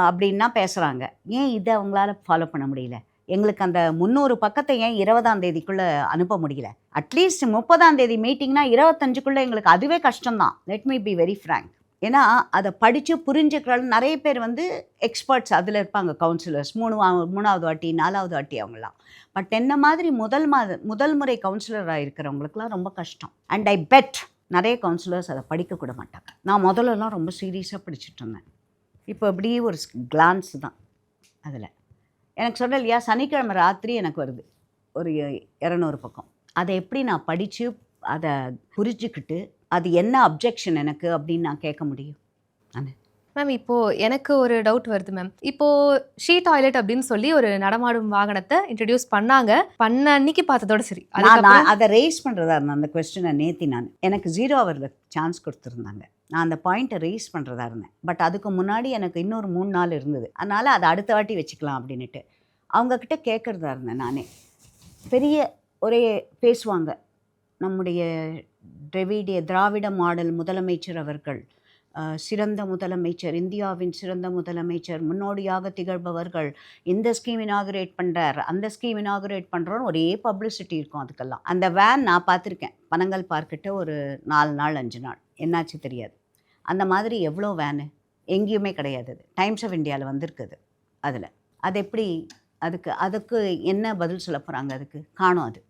அப்படின்னா பேசுகிறாங்க, ஏன் இதை அவங்களால ஃபாலோ பண்ண முடியல? எங்களுக்கு அந்த 300 பக்கத்தை ஏன் 20ஆம் தேதிக்குள்ளே அனுப்ப முடியல? அட்லீஸ்ட் 30ஆம் தேதி மீட்டிங்னா 25க்குள்ளே எங்களுக்கு அதுவே கஷ்டம்தான். Let me be very frank. ஏன்னா அதை படித்து புரிஞ்சுக்கிற நிறைய பேர் எக்ஸ்பர்ட்ஸ் அதில் இருப்பாங்க, கவுன்சிலர்ஸ் 3ஆவது வாட்டி 4ஆவது வாட்டி அவங்களாம். பட் என்ன மாதிரி முதல் முறை கவுன்சிலராக இருக்கிறவங்களுக்குலாம் ரொம்ப கஷ்டம். அண்ட் ஐ பெட் நிறைய கவுன்சிலர்ஸ் அதை படிக்கக்கூட மாட்டாங்க. நான் முதல்லலாம் ரொம்ப சீரியஸாக படிச்சுட்டு இருந்தேன். இப்போ அப்படியே ஒரு கிளான்ஸ் தான் அதில். எனக்கு சொன்ன இல்லையா, சனிக்கிழமை ராத்திரி எனக்கு வருது ஒரு 200 பக்கம். அதை எப்படி நான் படித்து அதை புரிஞ்சுக்கிட்டு அது என்ன அப்ஜெக்ஷன் எனக்கு அப்படின்னு நான் கேட்க முடியும்? நான் மேம் இப்போ எனக்கு ஒரு டவுட் வருது மேம். இப்போ ஷீ டாய்லெட் அப்படின்னு சொல்லி ஒரு நடமாடும் வாகனத்தை இன்ட்ரடியூஸ் பண்ண அன்னைக்கு பார்த்ததோட சரி. நான் அதை ரைஸ் பண்ணுறதா இருந்தேன் அந்த கொஸ்டினை நேத்தி. எனக்கு 0 ஹவரில் சான்ஸ் கொடுத்துருந்தாங்க. நான் அந்த பாயிண்ட்டை ரைஸ் பண்ணுறதா இருந்தேன். பட் அதுக்கு முன்னாடி எனக்கு இன்னொரு 3 நாள் இருந்தது. அதனால் அதை அடுத்த வாட்டி வச்சுக்கலாம் அப்படின்ட்டு அவங்கக்கிட்ட கேட்குறதா இருந்தேன் நானே. பெரிய ஒரே பேசுவாங்க. நம்முடைய திராவிட மாடல் முதலமைச்சர் அவர்கள் சிறந்த முதலமைச்சர், இந்தியாவின் சிறந்த முதலமைச்சர், முன்னோடியாக திகழ்பவர்கள், இந்த ஸ்கீம் இனாகுரேட் பண்ணுறார், அந்த ஸ்கீம் இனாகுரேட் பண்ணுறோன்னு ஒரே பப்ளிசிட்டி இருக்கும் அதுக்கெல்லாம். அந்த வேன் நான் பார்த்துருக்கேன் பனங்கல் பார்க்கிட்ட ஒரு 4 நாள் 5 நாள், என்னாச்சு தெரியாது. அந்த மாதிரி எவ்வளோ வேனு எங்கேயுமே கிடையாது. அது டைம்ஸ் ஆஃப் இந்தியாவில் வந்திருக்குது. அதில் அது எப்படி அதுக்கு என்ன பதில் சொல்ல போகிறாங்க? அதுக்கு காணும், அது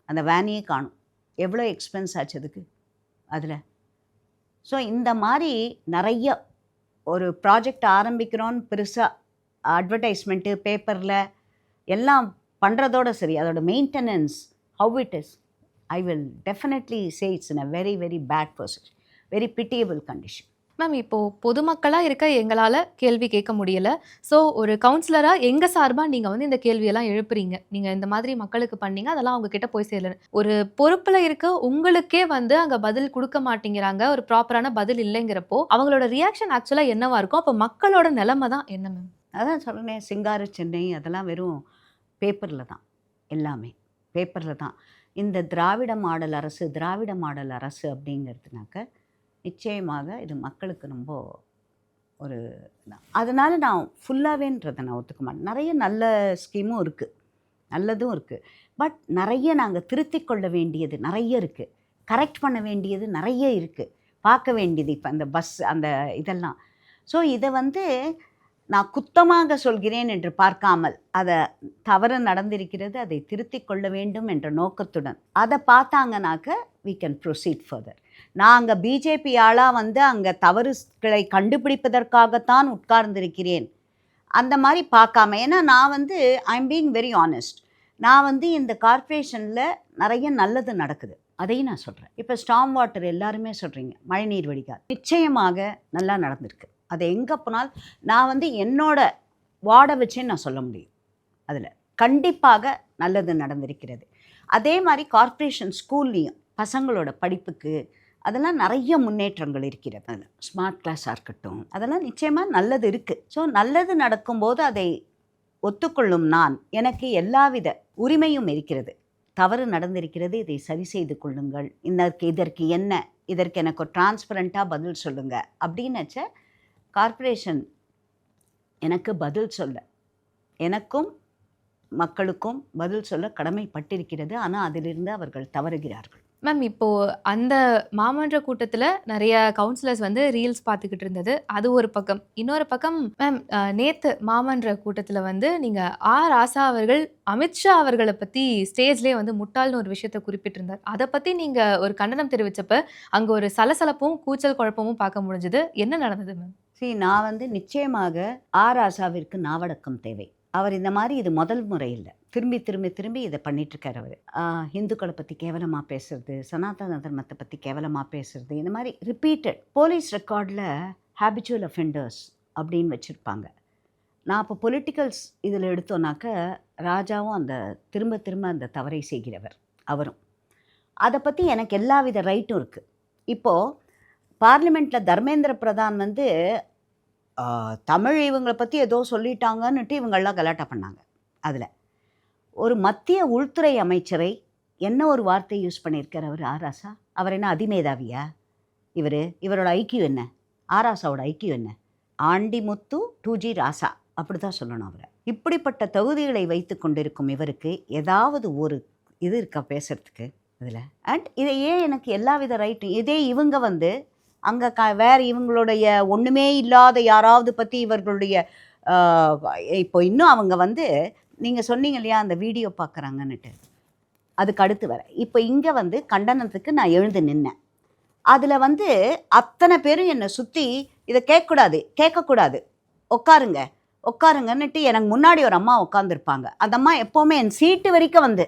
அந்த வேனையே காணும். எவ்வளோ எக்ஸ்பென்ஸ் ஆச்சு அதுக்கு அதில். ஸோ இந்த மாதிரி நிறைய ஒரு ப்ராஜெக்ட் ஆரம்பிக்கிறோன்னு பெருசாக அட்வர்டைஸ்மெண்ட்டு பேப்பரில் எல்லாம் பண்ணுறதோட சரி, அதோட maintenance how it is, I will definitely say it's in a very very bad position, very pitiable condition. Ma'am இப்போ பொதுமக்களாக இருக்க எங்களால் கேள்வி கேட்க முடியலை. ஸோ ஒரு கவுன்சிலராக எங்கள் சார்பாக நீங்கள் வந்து இந்த கேள்வியெல்லாம் எழுப்புறீங்க. நீங்கள் இந்த மாதிரி மக்களுக்கு பண்ணீங்க, அதெல்லாம் அவங்க கிட்ட போய் சேரல. ஒரு பொறுப்பில் இருக்க உங்களுக்கே வந்து அங்கே பதில் கொடுக்க மாட்டேங்கிறாங்க, ஒரு ப்ராப்பரான பதில் இல்லைங்கிறப்போ அவங்களோட ரியாக்ஷன் ஆக்சுவலாக என்னவா இருக்கும்? அப்போ மக்களோட நிலைமை தான் என்ன மேம்? அதான் சொல்கிறேன், சிங்கார சென்னை அதெல்லாம் வெறும் பேப்பரில் தான், எல்லாமே பேப்பரில் தான். இந்த திராவிட மாடல் அரசு அப்படிங்கிறதுனாக்க நிச்சயமாக இது மக்களுக்கு ரொம்ப ஒரு அதனால் நான் ஃபுல்லாகவேன்றதை நான் ஒத்துக்க மாட்டேன். நிறைய நல்ல ஸ்கீமும் இருக்குது, நல்லதும் இருக்குது. பட் நிறைய நாங்கள் திருத்திக் கொள்ள வேண்டியது நிறைய இருக்குது, கரெக்ட் பண்ண வேண்டியது நிறைய இருக்குது, பார்க்க வேண்டியது இப்போ அந்த பஸ் அந்த இதெல்லாம். ஸோ இதை வந்து நான் குத்தமாக சொல்கிறேன் என்று பார்க்காமல், அதை தவறு நடந்திருக்கிறது, அதை திருத்திக் கொள்ள வேண்டும் என்ற நோக்கத்துடன் அதை பார்த்தாங்கனாக்க we can proceed further. நான் அங்கே பிஜேபி ஆளாக வந்து அங்கே தவறுகளை கண்டுபிடிப்பதற்காகத்தான் உட்கார்ந்திருக்கிறேன் அந்த மாதிரி பார்க்காம. ஏன்னா நான் வந்து ஐம் பீங் வெரி ஆனஸ்ட். நான் வந்து இந்த கார்ப்பரேஷனில் நிறைய நல்லது நடக்குது, அதையும் நான் சொல்கிறேன். இப்போ ஸ்டாம் வாட்டர் எல்லாருமே சொல்கிறீங்க, மழைநீர் வடிகால் நிச்சயமாக நல்லா நடந்திருக்கு. அதை எங்கே போனால் நான் வந்து என்னோட வார்டை வச்சே நான் சொல்ல முடியும், அதில் கண்டிப்பாக நல்லது நடந்திருக்கிறது. அதே மாதிரி கார்ப்பரேஷன் ஸ்கூல்லையும் பசங்களோட படிப்புக்கு அதெல்லாம் நிறைய முன்னேற்றங்கள் இருக்கிறது. அதில் ஸ்மார்ட் கிளாஸாக இருக்கட்டும், அதெல்லாம் நிச்சயமாக நல்லது இருக்குது. ஸோ நல்லது நடக்கும்போது அதை ஒத்துக்கொள்ளும் நான், எனக்கு எல்லாவித உரிமையும் இருக்கிறது. தவறு நடந்திருக்கிறது, இதை சரி செய்து கொள்ளுங்கள், இதற்கு என்ன, இதற்கு எனக்கு ஒரு டிரான்ஸ்பரண்ட்டாக பதில் சொல்லுங்கள் அப்படின்னச்ச கார்ப்பரேஷன் எனக்கு பதில் சொல்ல, எனக்கும் மக்களுக்கும் பதில் சொல்ல கடமைப்பட்டிருக்கிறது. ஆனால் அதிலிருந்து அவர்கள் தவறுகிறார்கள். மேம் இப்போது அந்த மாமன்ற கூட்டத்தில் நிறைய கவுன்சிலர்ஸ் வந்து ரீல்ஸ் பார்த்துக்கிட்டு இருந்தது, அது ஒரு பக்கம். இன்னொரு பக்கம் மேம் நேற்று மாமன்ற கூட்டத்தில் வந்து நீங்கள் ராசா அவர்கள் அமித்ஷா அவர்களை பற்றி ஸ்டேஜ்லேயே வந்து முட்டாள்னு ஒரு விஷயத்தை குறிப்பிட்டிருந்தார். அதை பற்றி நீங்கள் ஒரு கண்டனம் தெரிவித்தப்ப அங்கே ஒரு சலசலப்பும் கூச்சல் குழப்பமும் பார்க்க முடிஞ்சது. என்ன நடந்தது மேம்? நான் வந்து நிச்சயமாக ராசாவிற்கு நாவடக்கம் தேவை. அவர் இந்த மாதிரி இது முதல் முறை இல்லை, திரும்பி இதை பண்ணிகிட்ருக்கார். அவர் ஹிந்துக்களை பற்றி கேவலமாக பேசுறது, சனாதன தர்மத்தை பற்றி கேவலமாக பேசுறது, இந்த மாதிரி ரிப்பீட்டட். போலீஸ் ரெக்கார்டில் ஹேபிச்சுவல் அஃபெண்டர்ஸ் அப்படின்னு வச்சுருப்பாங்க. நான் இப்போ பொலிட்டிக்கல்ஸ் இதில் எடுத்தோன்னாக்க ராஜாவும் அந்த திரும்ப அந்த தவறை செய்கிறவர் அவரும். அதை பற்றி எனக்கு எல்லா வித ரைட்டும் இருக்குது. இப்போது பார்லிமெண்ட்டில் தர்மேந்திர பிரதான் வந்து தமிழ் இவங்களை பற்றி ஏதோ சொல்லிட்டாங்கன்னுட்டு இவங்கெல்லாம் கலாட்டா பண்ணாங்க. அதில் ஒரு மத்திய உள்துறை அமைச்சரை என்ன ஒரு வார்த்தை யூஸ் பண்ணியிருக்கார் அவர் ராசா? அவர் என்ன அதிமேதாவியா? இவரோட ஐக்கியம் என்ன? ராசாவோட ஐக்கியம் என்ன? ஆண்டிமுத்து 2G ராசா அப்படி தான் சொல்லணும் அவரை. இப்படிப்பட்ட தகுதிகளை வைத்து கொண்டிருக்கும் இவருக்கு ஏதாவது ஒரு இது இருக்கா பேசுகிறதுக்கு இதில்? அண்ட் இதை எனக்கு எல்லா வித ரைட்டும், இதே இவங்க வந்து அங்கே வேறு இவங்களுடைய ஒன்றுமே இல்லாத யாராவது பற்றி இவர்களுடைய இப்போ இன்னும் அவங்க வந்து நீங்கள் சொன்னீங்க இல்லையா அந்த வீடியோ பார்க்குறாங்கன்னுட்டு, அதுக்கு அடுத்து வர இப்போ இங்கே வந்து கண்டனத்துக்கு நான் எழுந்து நின்னேன். அதில் வந்து அத்தனை பேரும் என்னை சுற்றி இதை கேட்கக்கூடாது உட்காருங்கன்னுட்டு எனக்கு முன்னாடி ஒரு அம்மா உட்காந்துருப்பாங்க. அந்த அம்மா எப்போவுமே என் சீட்டு வரைக்கும் வந்து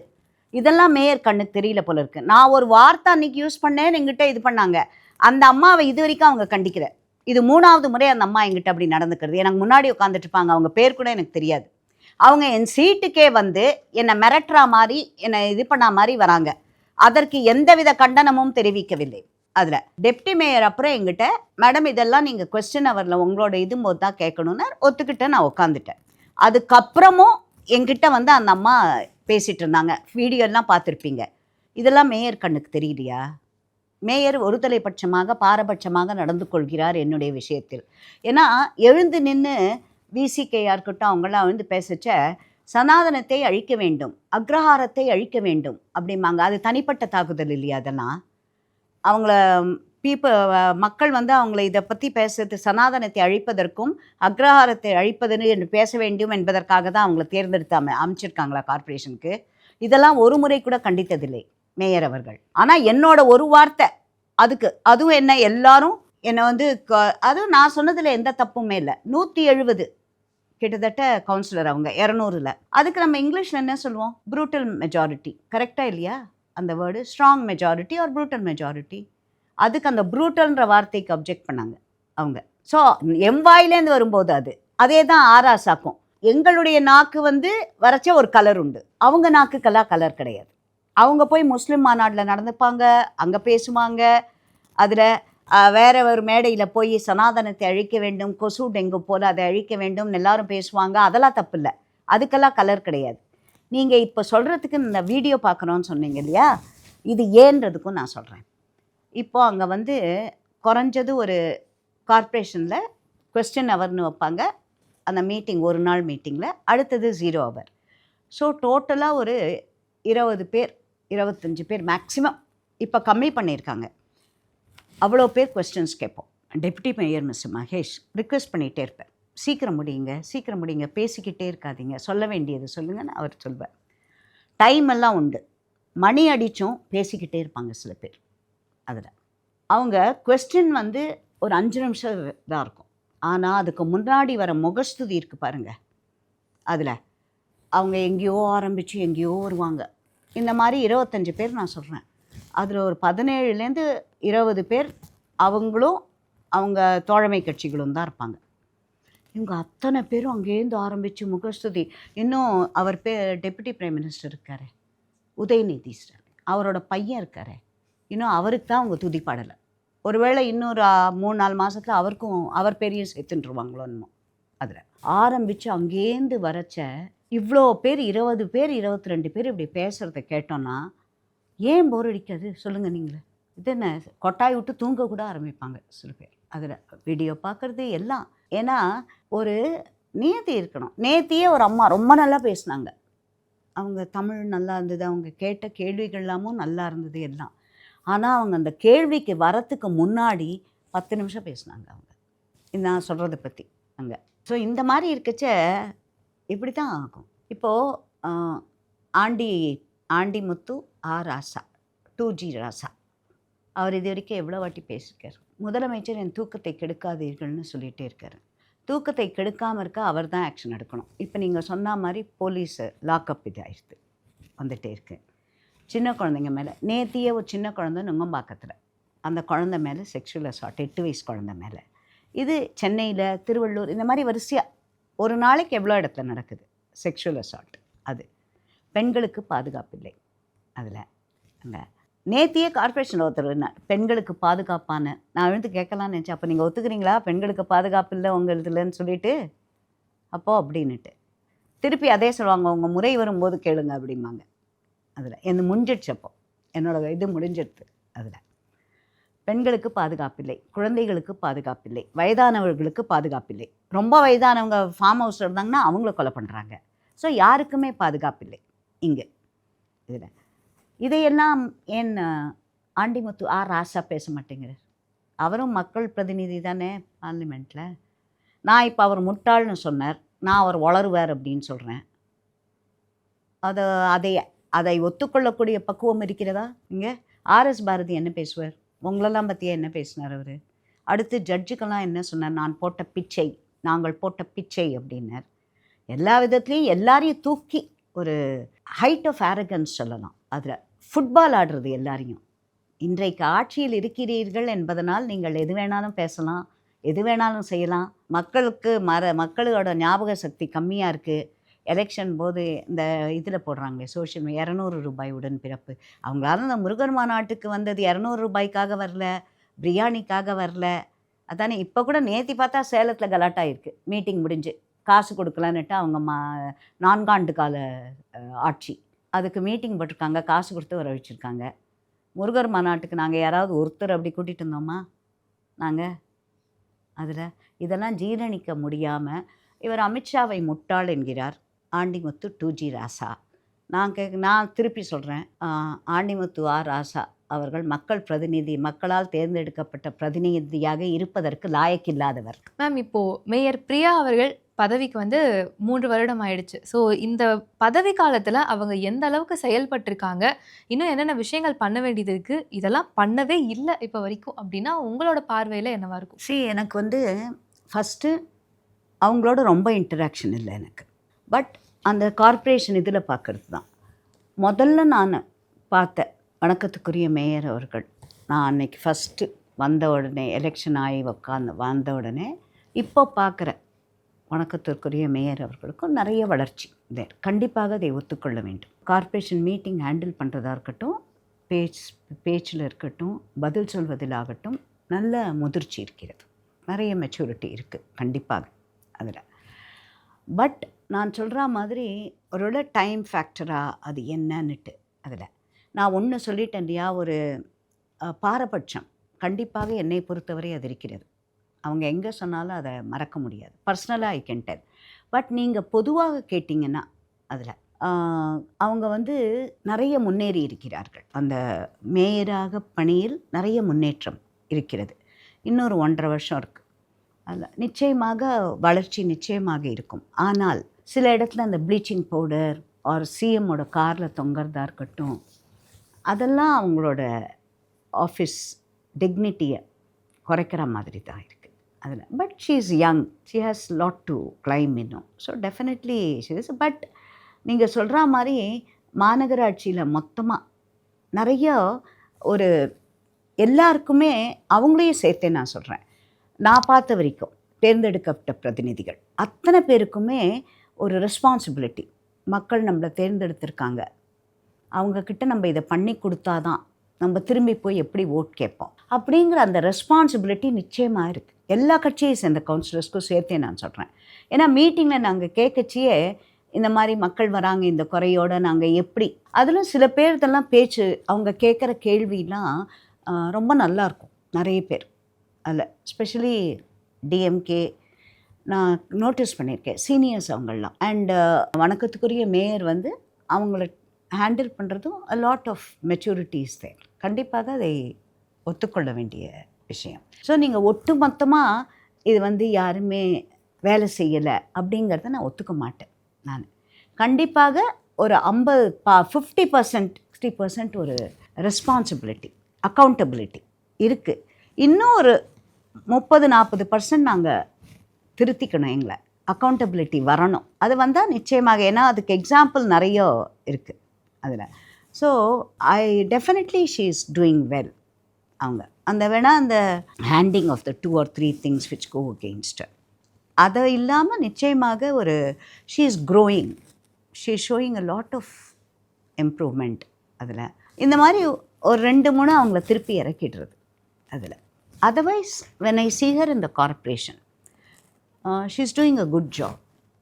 இதெல்லாம் மேயர் கண்ணுக்கு தெரியல போல இருக்குது. நான் ஒரு வார்த்தை அன்றைக்கி யூஸ் பண்ணேன்னு எங்கிட்ட இது பண்ணாங்க. அந்த அம்மாவை இது வரைக்கும் அவங்க கண்டிக்கிற இது 3வது முறை அந்த அம்மா என்கிட்ட அப்படி நடந்துக்கிறது. எனக்கு முன்னாடி உட்காந்துட்டு இருப்பாங்க, அவங்க பேர் கூட எனக்கு தெரியாது. அவங்க என் சீட்டுக்கே வந்து என்னை மிரட்டுறா மாதிரி, என்னை இது பண்ணா மாதிரி வராங்க. அதற்கு எந்தவித கண்டனமும் தெரிவிக்கவில்லை. அதில் டெப்டி மேயர் அப்புறம் எங்கிட்ட, மேடம் இதெல்லாம் நீங்கள் கொஸ்டின் அவரில் உங்களோட இதும்போது தான் கேட்கணுன்னு ஒத்துக்கிட்டு நான் உட்காந்துட்டேன். அதுக்கப்புறமும் என்கிட்ட வந்து அந்த அம்மா பேசிகிட்டு இருந்தாங்க. வீடியோலாம் பார்த்துருப்பீங்க. இதெல்லாம் மேயர் கண்ணுக்கு தெரியலையா? மேயர் ஒருதலைபட்சமாக பாரபட்சமாக நடந்து கொள்கிறார் என்னுடைய விஷயத்தில். ஏன்னா எழுந்து நின்று விசிகேயாக இருக்கட்டும், அவங்களாம் எழுந்து பேசச்ச சனாதனத்தை அழிக்க வேண்டும், அக்ரஹாரத்தை அழிக்க வேண்டும் அப்படிம்பாங்க. அது தனிப்பட்ட தாக்குதல் இல்லையா? அதெல்லாம் அவங்கள மக்கள் வந்து அவங்கள இதை பற்றி பேசுறது சனாதனத்தை அழிப்பதற்கும் அக்ரஹாரத்தை அழிப்பதுன்னு என்று பேச வேண்டும் என்பதற்காக தான் அவங்கள தேர்ந்தெடுத்து அமைச்சிருக்காங்களா கார்ப்பரேஷனுக்கு? இதெல்லாம் ஒரு முறை கூட கண்டித்ததில்லை மேயர் அவர்கள். ஆனால் என்னோட ஒரு வார்த்தை அதுவும் என்ன, எல்லாரும் என்னை வந்து அதுவும் நான் சொன்னதில் எந்த தப்புமே இல்லை. 170 கிட்டத்தட்ட கவுன்சிலர் அவங்க 200ல். அதுக்கு நம்ம இங்கிலீஷில் என்ன சொல்லுவோம்? Brutal majority. கரெக்டாக இல்லையா அந்த word? Strong majority or brutal majority. அதுக்கு அந்த ப்ரூட்டல்ன்ற வார்த்தைக்கு அப்ஜெக்ட் பண்ணாங்க அவங்க. ஸோ எம்வாயிலேருந்து வரும்போது அதே தான் ஆராசாக்கும். எங்களுடைய நாக்கு வந்து வரைச்ச ஒரு கலர் உண்டு, அவங்க நாக்குக்கெல்லாம் கலர் கிடையாது. அவங்க போய் முஸ்லீம் மாநாட்டில் நடந்துப்பாங்க, அங்கே பேசுவாங்க. அதில் வேற ஒரு மேடையில் போய் சனாதனத்தை அழிக்க வேண்டும், கொசு டெங்கு போல் அதை அழிக்க வேண்டும் எல்லாரும் பேசுவாங்க. அதெல்லாம் தப்பு இல்லை, அதுக்கெல்லாம் கலர் கிடையாது. நீங்கள் இப்போ சொல்கிறதுக்கு இந்த வீடியோ பார்க்குறோன்னு சொன்னீங்க இல்லையா, இது ஏன்றதுக்கும் நான் சொல்கிறேன். இப்போது அங்கே வந்து குறைஞ்சது ஒரு கார்ப்பரேஷனில் கொஸ்டின் ஹவர்னு வைப்பாங்க. அந்த மீட்டிங் ஒரு நாள் மீட்டிங்கில், அடுத்தது 0 ஹவர். ஸோ டோட்டலாக ஒரு 20 பேர் 25 பேர் மேக்ஸிமம், இப்போ கம்மி பண்ணியிருக்காங்க. அவ்வளோ பேர் கொஸ்டின்ஸ் கேட்போம். Deputy mayor mister Mahesh request பண்ணிகிட்டே இருப்பேன், சீக்கிரம் முடியுங்க, பேசிக்கிட்டே இருக்காதீங்க, சொல்ல வேண்டியது சொல்லுங்கன்னு அவர் சொல்வார். டைம் எல்லாம் உண்டு, மணி அடித்தும் பேசிக்கிட்டே இருப்பாங்க சில பேர். அதில் அவங்க கொஸ்டின் வந்து ஒரு 5 நிமிஷம் தான் இருக்கும். ஆனால் அதுக்கு முன்னாடி வர முகஸ்துதி இருக்குது பாருங்கள், அதில் அவங்க எங்கேயோ ஆரம்பித்து எங்கேயோ வருவாங்க. இந்த மாதிரி 25 பேர் நான் சொல்கிறேன். அதில் ஒரு 17லேருந்து 20 பேர் அவங்களும் அவங்க தோழமை கட்சிகளும் தான் இருப்பாங்க. இவங்க அத்தனை பேரும் அங்கேருந்து ஆரம்பித்து முகஸ்துதி. இன்னும் அவர் டெப்யூட்டி பிரைம் மினிஸ்டர் இருக்கார் உதயநிதி ஸ்டாலின், அவரோட பையன் இருக்கார், இன்னும் அவருக்கு தான் அவங்க துதி பாடலை. ஒருவேளை இன்னொரு 3-4 மாதத்தில் அவருக்கும் அவர் பேரையும் சேர்த்துட்டுருவாங்களோ என்னமோ. அதில் ஆரம்பித்து அங்கேருந்து வரைச்ச இவ்வளோ பேர் 20 பேர் 22 பேர் இப்படி பேசுகிறத கேட்டோன்னா ஏன் போர் அடிக்காது சொல்லுங்கள் நீங்களே? இது என்ன, கொட்டாய் விட்டு தூங்க கூட ஆரம்பிப்பாங்க சில பேர். அதில் வீடியோ பார்க்குறது எல்லாம். ஏன்னா ஒரு நியதி இருக்கணும். நேத்தியே ஒரு அம்மா ரொம்ப நல்லா பேசினாங்க, அவங்க தமிழ் நல்லா இருந்தது, அவங்க கேட்ட கேள்விகள் எல்லாமும் நல்லா இருந்தது எல்லாம். ஆனால் அவங்க அந்த கேள்விக்கு வரத்துக்கு முன்னாடி 10 நிமிஷம் பேசினாங்க அவங்க நான் சொல்கிறத பற்றி அங்கே. ஸோ இந்த மாதிரி இருக்கச்ச இப்படி தான் ஆகும். இப்போது ஆண்டிமுத்து ராசா 2G ராசா அவர் இது வரைக்கும் எவ்வளோ வாட்டி பேசியிருக்கார். முதலமைச்சர் என் தூக்கத்தை கெடுக்காதீர்கள்னு சொல்லிகிட்டே இருக்கார். தூக்கத்தை கெடுக்காமல் இருக்க அவர் தான் ஆக்ஷன் எடுக்கணும். இப்போ நீங்கள் சொன்ன மாதிரி போலீஸு லாக்அப் இதாகிடுது வந்துகிட்டே இருக்கு. சின்ன குழந்தைங்க மேலே நேத்தியே ஒரு சின்ன குழந்தை நுங்கம்பாக்கத்தில், அந்த குழந்தை மேலே செக்ஷுவல் அசால்ட் 8 வயசு குழந்தை மேலே. இது சென்னையில், திருவள்ளூர், இந்த மாதிரி வரிசையாக ஒரு நாளைக்கு எவ்வளோ இடத்துல நடக்குது செக்ஷுவல் அசால்ட். அது பெண்களுக்கு பாதுகாப்பு இல்லை. அதில் அங்கே நேத்தியே கார்ப்பரேஷன் ஒருத்தர் பெண்களுக்கு பாதுகாப்பான, நான் எழுந்து கேட்கலான்னு நினச்சேன், அப்போ நீங்கள் ஒத்துக்கிறீங்களா பெண்களுக்கு பாதுகாப்பு இல்லை உங்கள் இதுலன்னு சொல்லிட்டு? அப்போது அப்படின்னுட்டு திருப்பி அதே சொல்லுவாங்க, உங்கள் முறை வரும்போது கேளுங்க அப்படிம்பாங்க. அதில் என்ன முடிஞ்சிடுச்சு, அப்போ என்னோட இது முடிஞ்சிடுது. அதில் பெண்களுக்கு பாதுகாப்பில்லை, குழந்தைகளுக்கு பாதுகாப்பில்லை, வயதானவர்களுக்கு பாதுகாப்பில்லை. ரொம்ப வயதானவங்க ஃபார்ம் ஹவுஸில் இருந்தாங்கன்னா அவங்கள கொலை பண்ணுறாங்க. ஸோ யாருக்குமே பாதுகாப்பில்லை இங்கே. இதில் இதையெல்லாம் ஏன் ஆண்டிமுத்து ராசா பேச மாட்டேங்கிறார்? அவரும் மக்கள் பிரதிநிதி தானே பார்லிமெண்ட்டில். நான் இப்போ அவர் முட்டாள்னு சொன்னார், நான் அவர் வளருவார் அப்படின்னு சொல்கிறேன். அதை ஒத்துக்கொள்ளக்கூடிய பக்குவம் இருக்கிறதா இங்கே? ஆர்எஸ் பாரதி என்ன பேசுவார்? உங்களெல்லாம் பற்றியே என்ன பேசினார் அவர்? அடுத்து ஜட்ஜுக்கெல்லாம் என்ன சொன்னார்? நாங்கள் போட்ட பிச்சை அப்படின்னார். எல்லா விதத்துலேயும் எல்லாரையும் தூக்கி ஒரு ஹைட் ஆஃப் ஆரகன்ஸ் சொல்லலாம். அதில் ஃபுட்பால் ஆடுறது எல்லாரையும். இன்றைக்கு ஆட்சியில் இருக்கிறீர்கள் என்பதனால் நீங்கள் எது வேணாலும் பேசலாம், எது வேணாலும் செய்யலாம். மக்களோட ஞாபக சக்தி கம்மியாக இருக்குது. எலெக்ஷன் போது இந்த இதில் போடுறாங்களே சோஷியல் மீடியா 200 ரூபாய் உடன்பிறப்பு. அவங்களால அந்த முருகன் மாநாட்டுக்கு வந்தது 200 ரூபாய்க்காக வரல, பிரியாணிக்காக வரல. அதானே இப்போ கூட நேற்று பார்த்தா சேலத்தில் கலாட்டா இருக்குது. மீட்டிங் முடிஞ்சு காசு கொடுக்கலன்னுட்டு அவங்க 4 ஆண்டு கால ஆட்சி. அதுக்கு மீட்டிங் போட்டிருக்காங்க, காசு கொடுத்து வர வச்சுருக்காங்க. முருகர் மாநாட்டுக்கு நாங்கள் யாராவது ஒருத்தர் அப்படி கூட்டிகிட்டு இருந்தோமா நாங்கள்? அதில் இதெல்லாம் ஜீரணிக்க முடியாமல் இவர் அமித்ஷாவை முட்டாள் என்கிறார். ஆண்டிமுத்து 2G ராசா. நான் திருப்பி சொல்கிறேன், ஆண்டிமுத்து ராசா அவர்கள் மக்களால் தேர்ந்தெடுக்கப்பட்ட பிரதிநிதியாக இருப்பதற்கு லாயக்கில்லாதவர். மேம், இப்போது மேயர் பிரியா அவர்கள் பதவிக்கு வந்து 3 வருடம் ஆயிடுச்சு. ஸோ இந்த பதவி காலத்தில் அவங்க எந்த அளவுக்கு செயல்பட்டிருக்காங்க, இன்னும் என்னென்ன விஷயங்கள் பண்ண வேண்டியது இருக்குது, இதெல்லாம் பண்ணவே இல்லை இப்போ வரைக்கும் அப்படின்னா உங்களோட பார்வையில் என்னவா இருக்கும்? எனக்கு வந்து ஃபஸ்ட்டு அவங்களோட ரொம்ப இன்டராக்ஷன் இல்லை எனக்கு. பட் அந்த கார்ப்பரேஷன் இதில் பார்க்குறது தான் முதல்ல நான் பார்த்த வணக்கத்துக்குரிய மேயர் அவர்கள். நான் அன்னைக்கு ஃபஸ்ட்டு வந்த உடனே எலெக்ஷன் ஆகி வந்த உடனே இப்போ பார்க்குற வணக்கத்திற்குரிய மேயர் அவர்களுக்கும் நிறைய வளர்ச்சி கண்டிப்பாக அதை ஒத்துக்கொள்ள வேண்டும். கார்ப்பரேஷன் மீட்டிங் ஹேண்டில் பண்ணுறதா இருக்கட்டும், பேச்சில் இருக்கட்டும், பதில் சொல்வதில் ஆகட்டும், நல்ல முதிர்ச்சி இருக்கிறது, நிறைய மெச்சூரிட்டி இருக்குது கண்டிப்பாக அதில். பட் நான் சொல்கிற மாதிரி ஒரு டைம் ஃபேக்டராக அது என்னன்னுட்டு அதில் நான் ஒன்று சொல்லிட்டேன் இல்லையா, ஒரு பாரபட்சம் கண்டிப்பாக என்னை பொறுத்தவரை அது இருக்கிறது. அவங்க எங்கே சொன்னாலும் அதை மறக்க முடியாது. பர்சனலாக ஐ கேன் டெல். பட் நீங்கள் பொதுவாக கேட்டிங்கன்னா அதில் அவங்க வந்து நிறைய முன்னேறி இருக்கிறார்கள். அந்த மேயராக பணியில் நிறைய முன்னேற்றம் இருக்கிறது. இன்னொரு 1.5 வருஷம் இருக்குது. அதில் நிச்சயமாக வளர்ச்சி நிச்சயமாக இருக்கும். ஆனால் சில இடத்துல அந்த ப்ளீச்சிங் பவுடர் ஆர் சிஎம்மோட காரில் தொங்குறதா இருக்கட்டும், அதெல்லாம் அவங்களோட ஆஃபீஸ் டிக்னிட்டியை குறைக்கிற மாதிரி தான் இருக்குது அதில். But she is young, she has lot to claim இன்னும். So definitely she is. But நீங்கள் சொல்கிற மாதிரி மாநகராட்சியில் மொத்தமாக நிறைய ஒரு எல்லாருக்குமே அவங்களையும் சேர்த்தே நான் சொல்கிறேன், நான் பார்த்த வரைக்கும் தேர்ந்தெடுக்கப்பட்ட பிரதிநிதிகள் அத்தனை பேருக்குமே ஒரு ரெஸ்பான்சிபிலிட்டி. மக்கள் நம்மளை தேர்ந்தெடுத்திருக்காங்க, அவங்கக்கிட்ட நம்ம இதை பண்ணி கொடுத்தாதான் நம்ம திரும்பி போய் எப்படி ஓட் கேட்போம் அப்படிங்கிற அந்த ரெஸ்பான்சிபிலிட்டி நிச்சயமாக இருக்குது. எல்லா கட்சியை சேர்ந்த கவுன்சிலர்ஸ்க்கும் சேர்த்தே நான் சொல்கிறேன். ஏன்னா மீட்டிங்கில் நாங்கள் கேட்கச்சியே இந்த மாதிரி மக்கள் வராங்க இந்த குறையோடு, நாங்கள் எப்படி அதில் சில பேர் இதெல்லாம் பேச்சு அவங்க கேட்குற கேள்விலாம் ரொம்ப நல்லாயிருக்கும். நிறைய பேர் அதில் ஸ்பெஷலி டிஎம்கே நான் நோட்டீஸ் பண்ணியிருக்கேன், சீனியர்ஸ் அவங்களாம். அண்டு வணக்கத்துக்குரிய மேயர் வந்து அவங்கள ஹேண்டில் பண்ணுறதும் a lot of maturities there. கண்டிப்பாக அதை ஒத்துக்கொள்ள வேண்டிய விஷயம். ஸோ நீங்கள் ஒட்டு மொத்தமாக இது வந்து யாருமே வேலை செய்யலை அப்படிங்கிறத நான் ஒத்துக்க மாட்டேன். நான் கண்டிப்பாக ஒரு 50% 60% ஒரு ரெஸ்பான்சிபிலிட்டி அக்கௌண்டபிலிட்டி இருக்குது. இன்னும் ஒரு 30-40% நாங்கள் திருத்திக்கணும், எங்களை அக்கௌண்டபிலிட்டி வரணும். அது வந்தால் நிச்சயமாக, ஏன்னா அதுக்கு எக்ஸாம்பிள் நிறைய இருக்குது அதில். So I definitely she is doing well. அவங்க அந்த வேணால் அந்த handing of the 2 or 3 things which go against her, அதை இல்லாமல் நிச்சயமாக ஒரு she is growing, she is showing a lot of improvement அதில். இந்த மாதிரி ஒரு 2-3 அவங்கள திருப்பி இறக்கிடுறது அதில். Otherwise when I see her in the corporation, she is doing a good job.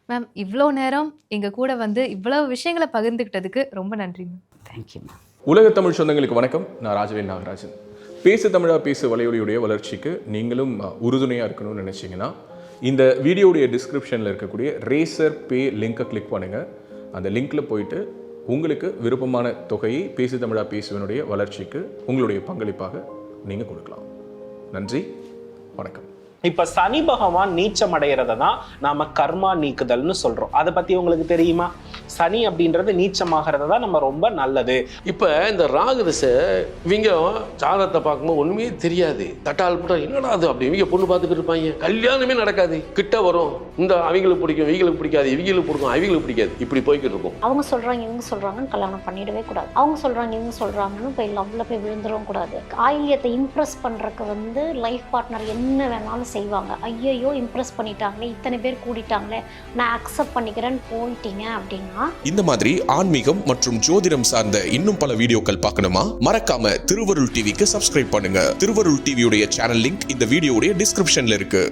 Ma'am, இவ்வளோ நேரம் எங்கள் கூட வந்து இவ்வளோ விஷயங்களை பகிர்ந்துக்கிட்டதுக்கு ரொம்ப நன்றி மேம். Thank you ma'am. உலக தமிழ் சொந்தங்களுக்கு வணக்கம். நான் ராஜவேல் நாகராஜன். பேசு தமிழா பேசு வலையொலியுடைய வளர்ச்சிக்கு நீங்களும் உறுதுணையாக இருக்கணும்னு நினச்சிங்கன்னா இந்த வீடியோடைய டிஸ்கிரிப்ஷனில் இருக்கக்கூடிய ரேசர் பே லிங்கை கிளிக் பண்ணுங்கள். அந்த லிங்க்கில் போயிட்டு உங்களுக்கு விருப்பமான தொகையை பேசு தமிழா பேசுவனுடைய வளர்ச்சிக்கு உங்களுடைய பங்களிப்பாக நீங்கள் கொடுக்கலாம். நன்றி, வணக்கம். இப்ப சனி பகவான் நீச்சம் அடைகிறத தான் நாம கர்மா நீக்குதல்னு சொல்றோம். அதை பத்தி உங்களுக்கு தெரியுமா? சனி அப்படின்றது நீச்சமாகிறது தான் நம்ம ரொம்ப நல்லது. இப்ப இந்த ராகு திசை இவங்க ஜாதகத்தை பார்க்கும்போது ஒண்ணுமே தெரியாது, தட்டால் போட்டா என்னடா அது அப்படி இவங்க பொண்ணு பார்த்துக்கிட்டு இருப்பாங்க, கல்யாணமே நடக்காது, கிட்ட வரும், இந்த அவங்களுக்கு பிடிக்கும் இவங்களுக்கு பிடிக்காது, இவங்களுக்கு பிடிக்கும் அவங்களுக்கு பிடிக்காது, இப்படி போய்கிட்டு இருக்கும். அவங்க சொல்றாங்க இவங்க சொல்றாங்கன்னு கல்யாணம் பண்ணிடவே கூடாது. அவங்க சொல்றாங்க இவங்க சொல்றாங்கன்னு போய் லவ்ல போய் விழுந்துடவும் கூடாது. ஆயில்யத்தை இம்ப்ரெஸ் பண்றதுக்கு வந்து லைஃப் பார்ட்னர் என்ன வேணாலும் செய்வாங்க. ஐயையோ இம்ப்ரெஸ் பண்ணிட்டாங்களே, இத்தனை பேர் கூடிட்டாங்களே, நான் அக்செப்ட் பண்ணிக்கிறேன்னு போன்ட்டீங்க அப்படின்னா. இந்த மாதிரி ஆன்மீகம் மற்றும் ஜோதிடம் சார்ந்த இன்னும் பல வீடியோக்கள் பார்க்கணுமா? மறக்காம திருவருள் டிவிக்கு சப்ஸ்கிரைப் பண்ணுங்க. திருவருள் டிவியுடைய சேனல் லிங்க் இந்த வீடியோடைய டிஸ்கிரிப்ஷன்ல இருக்கு.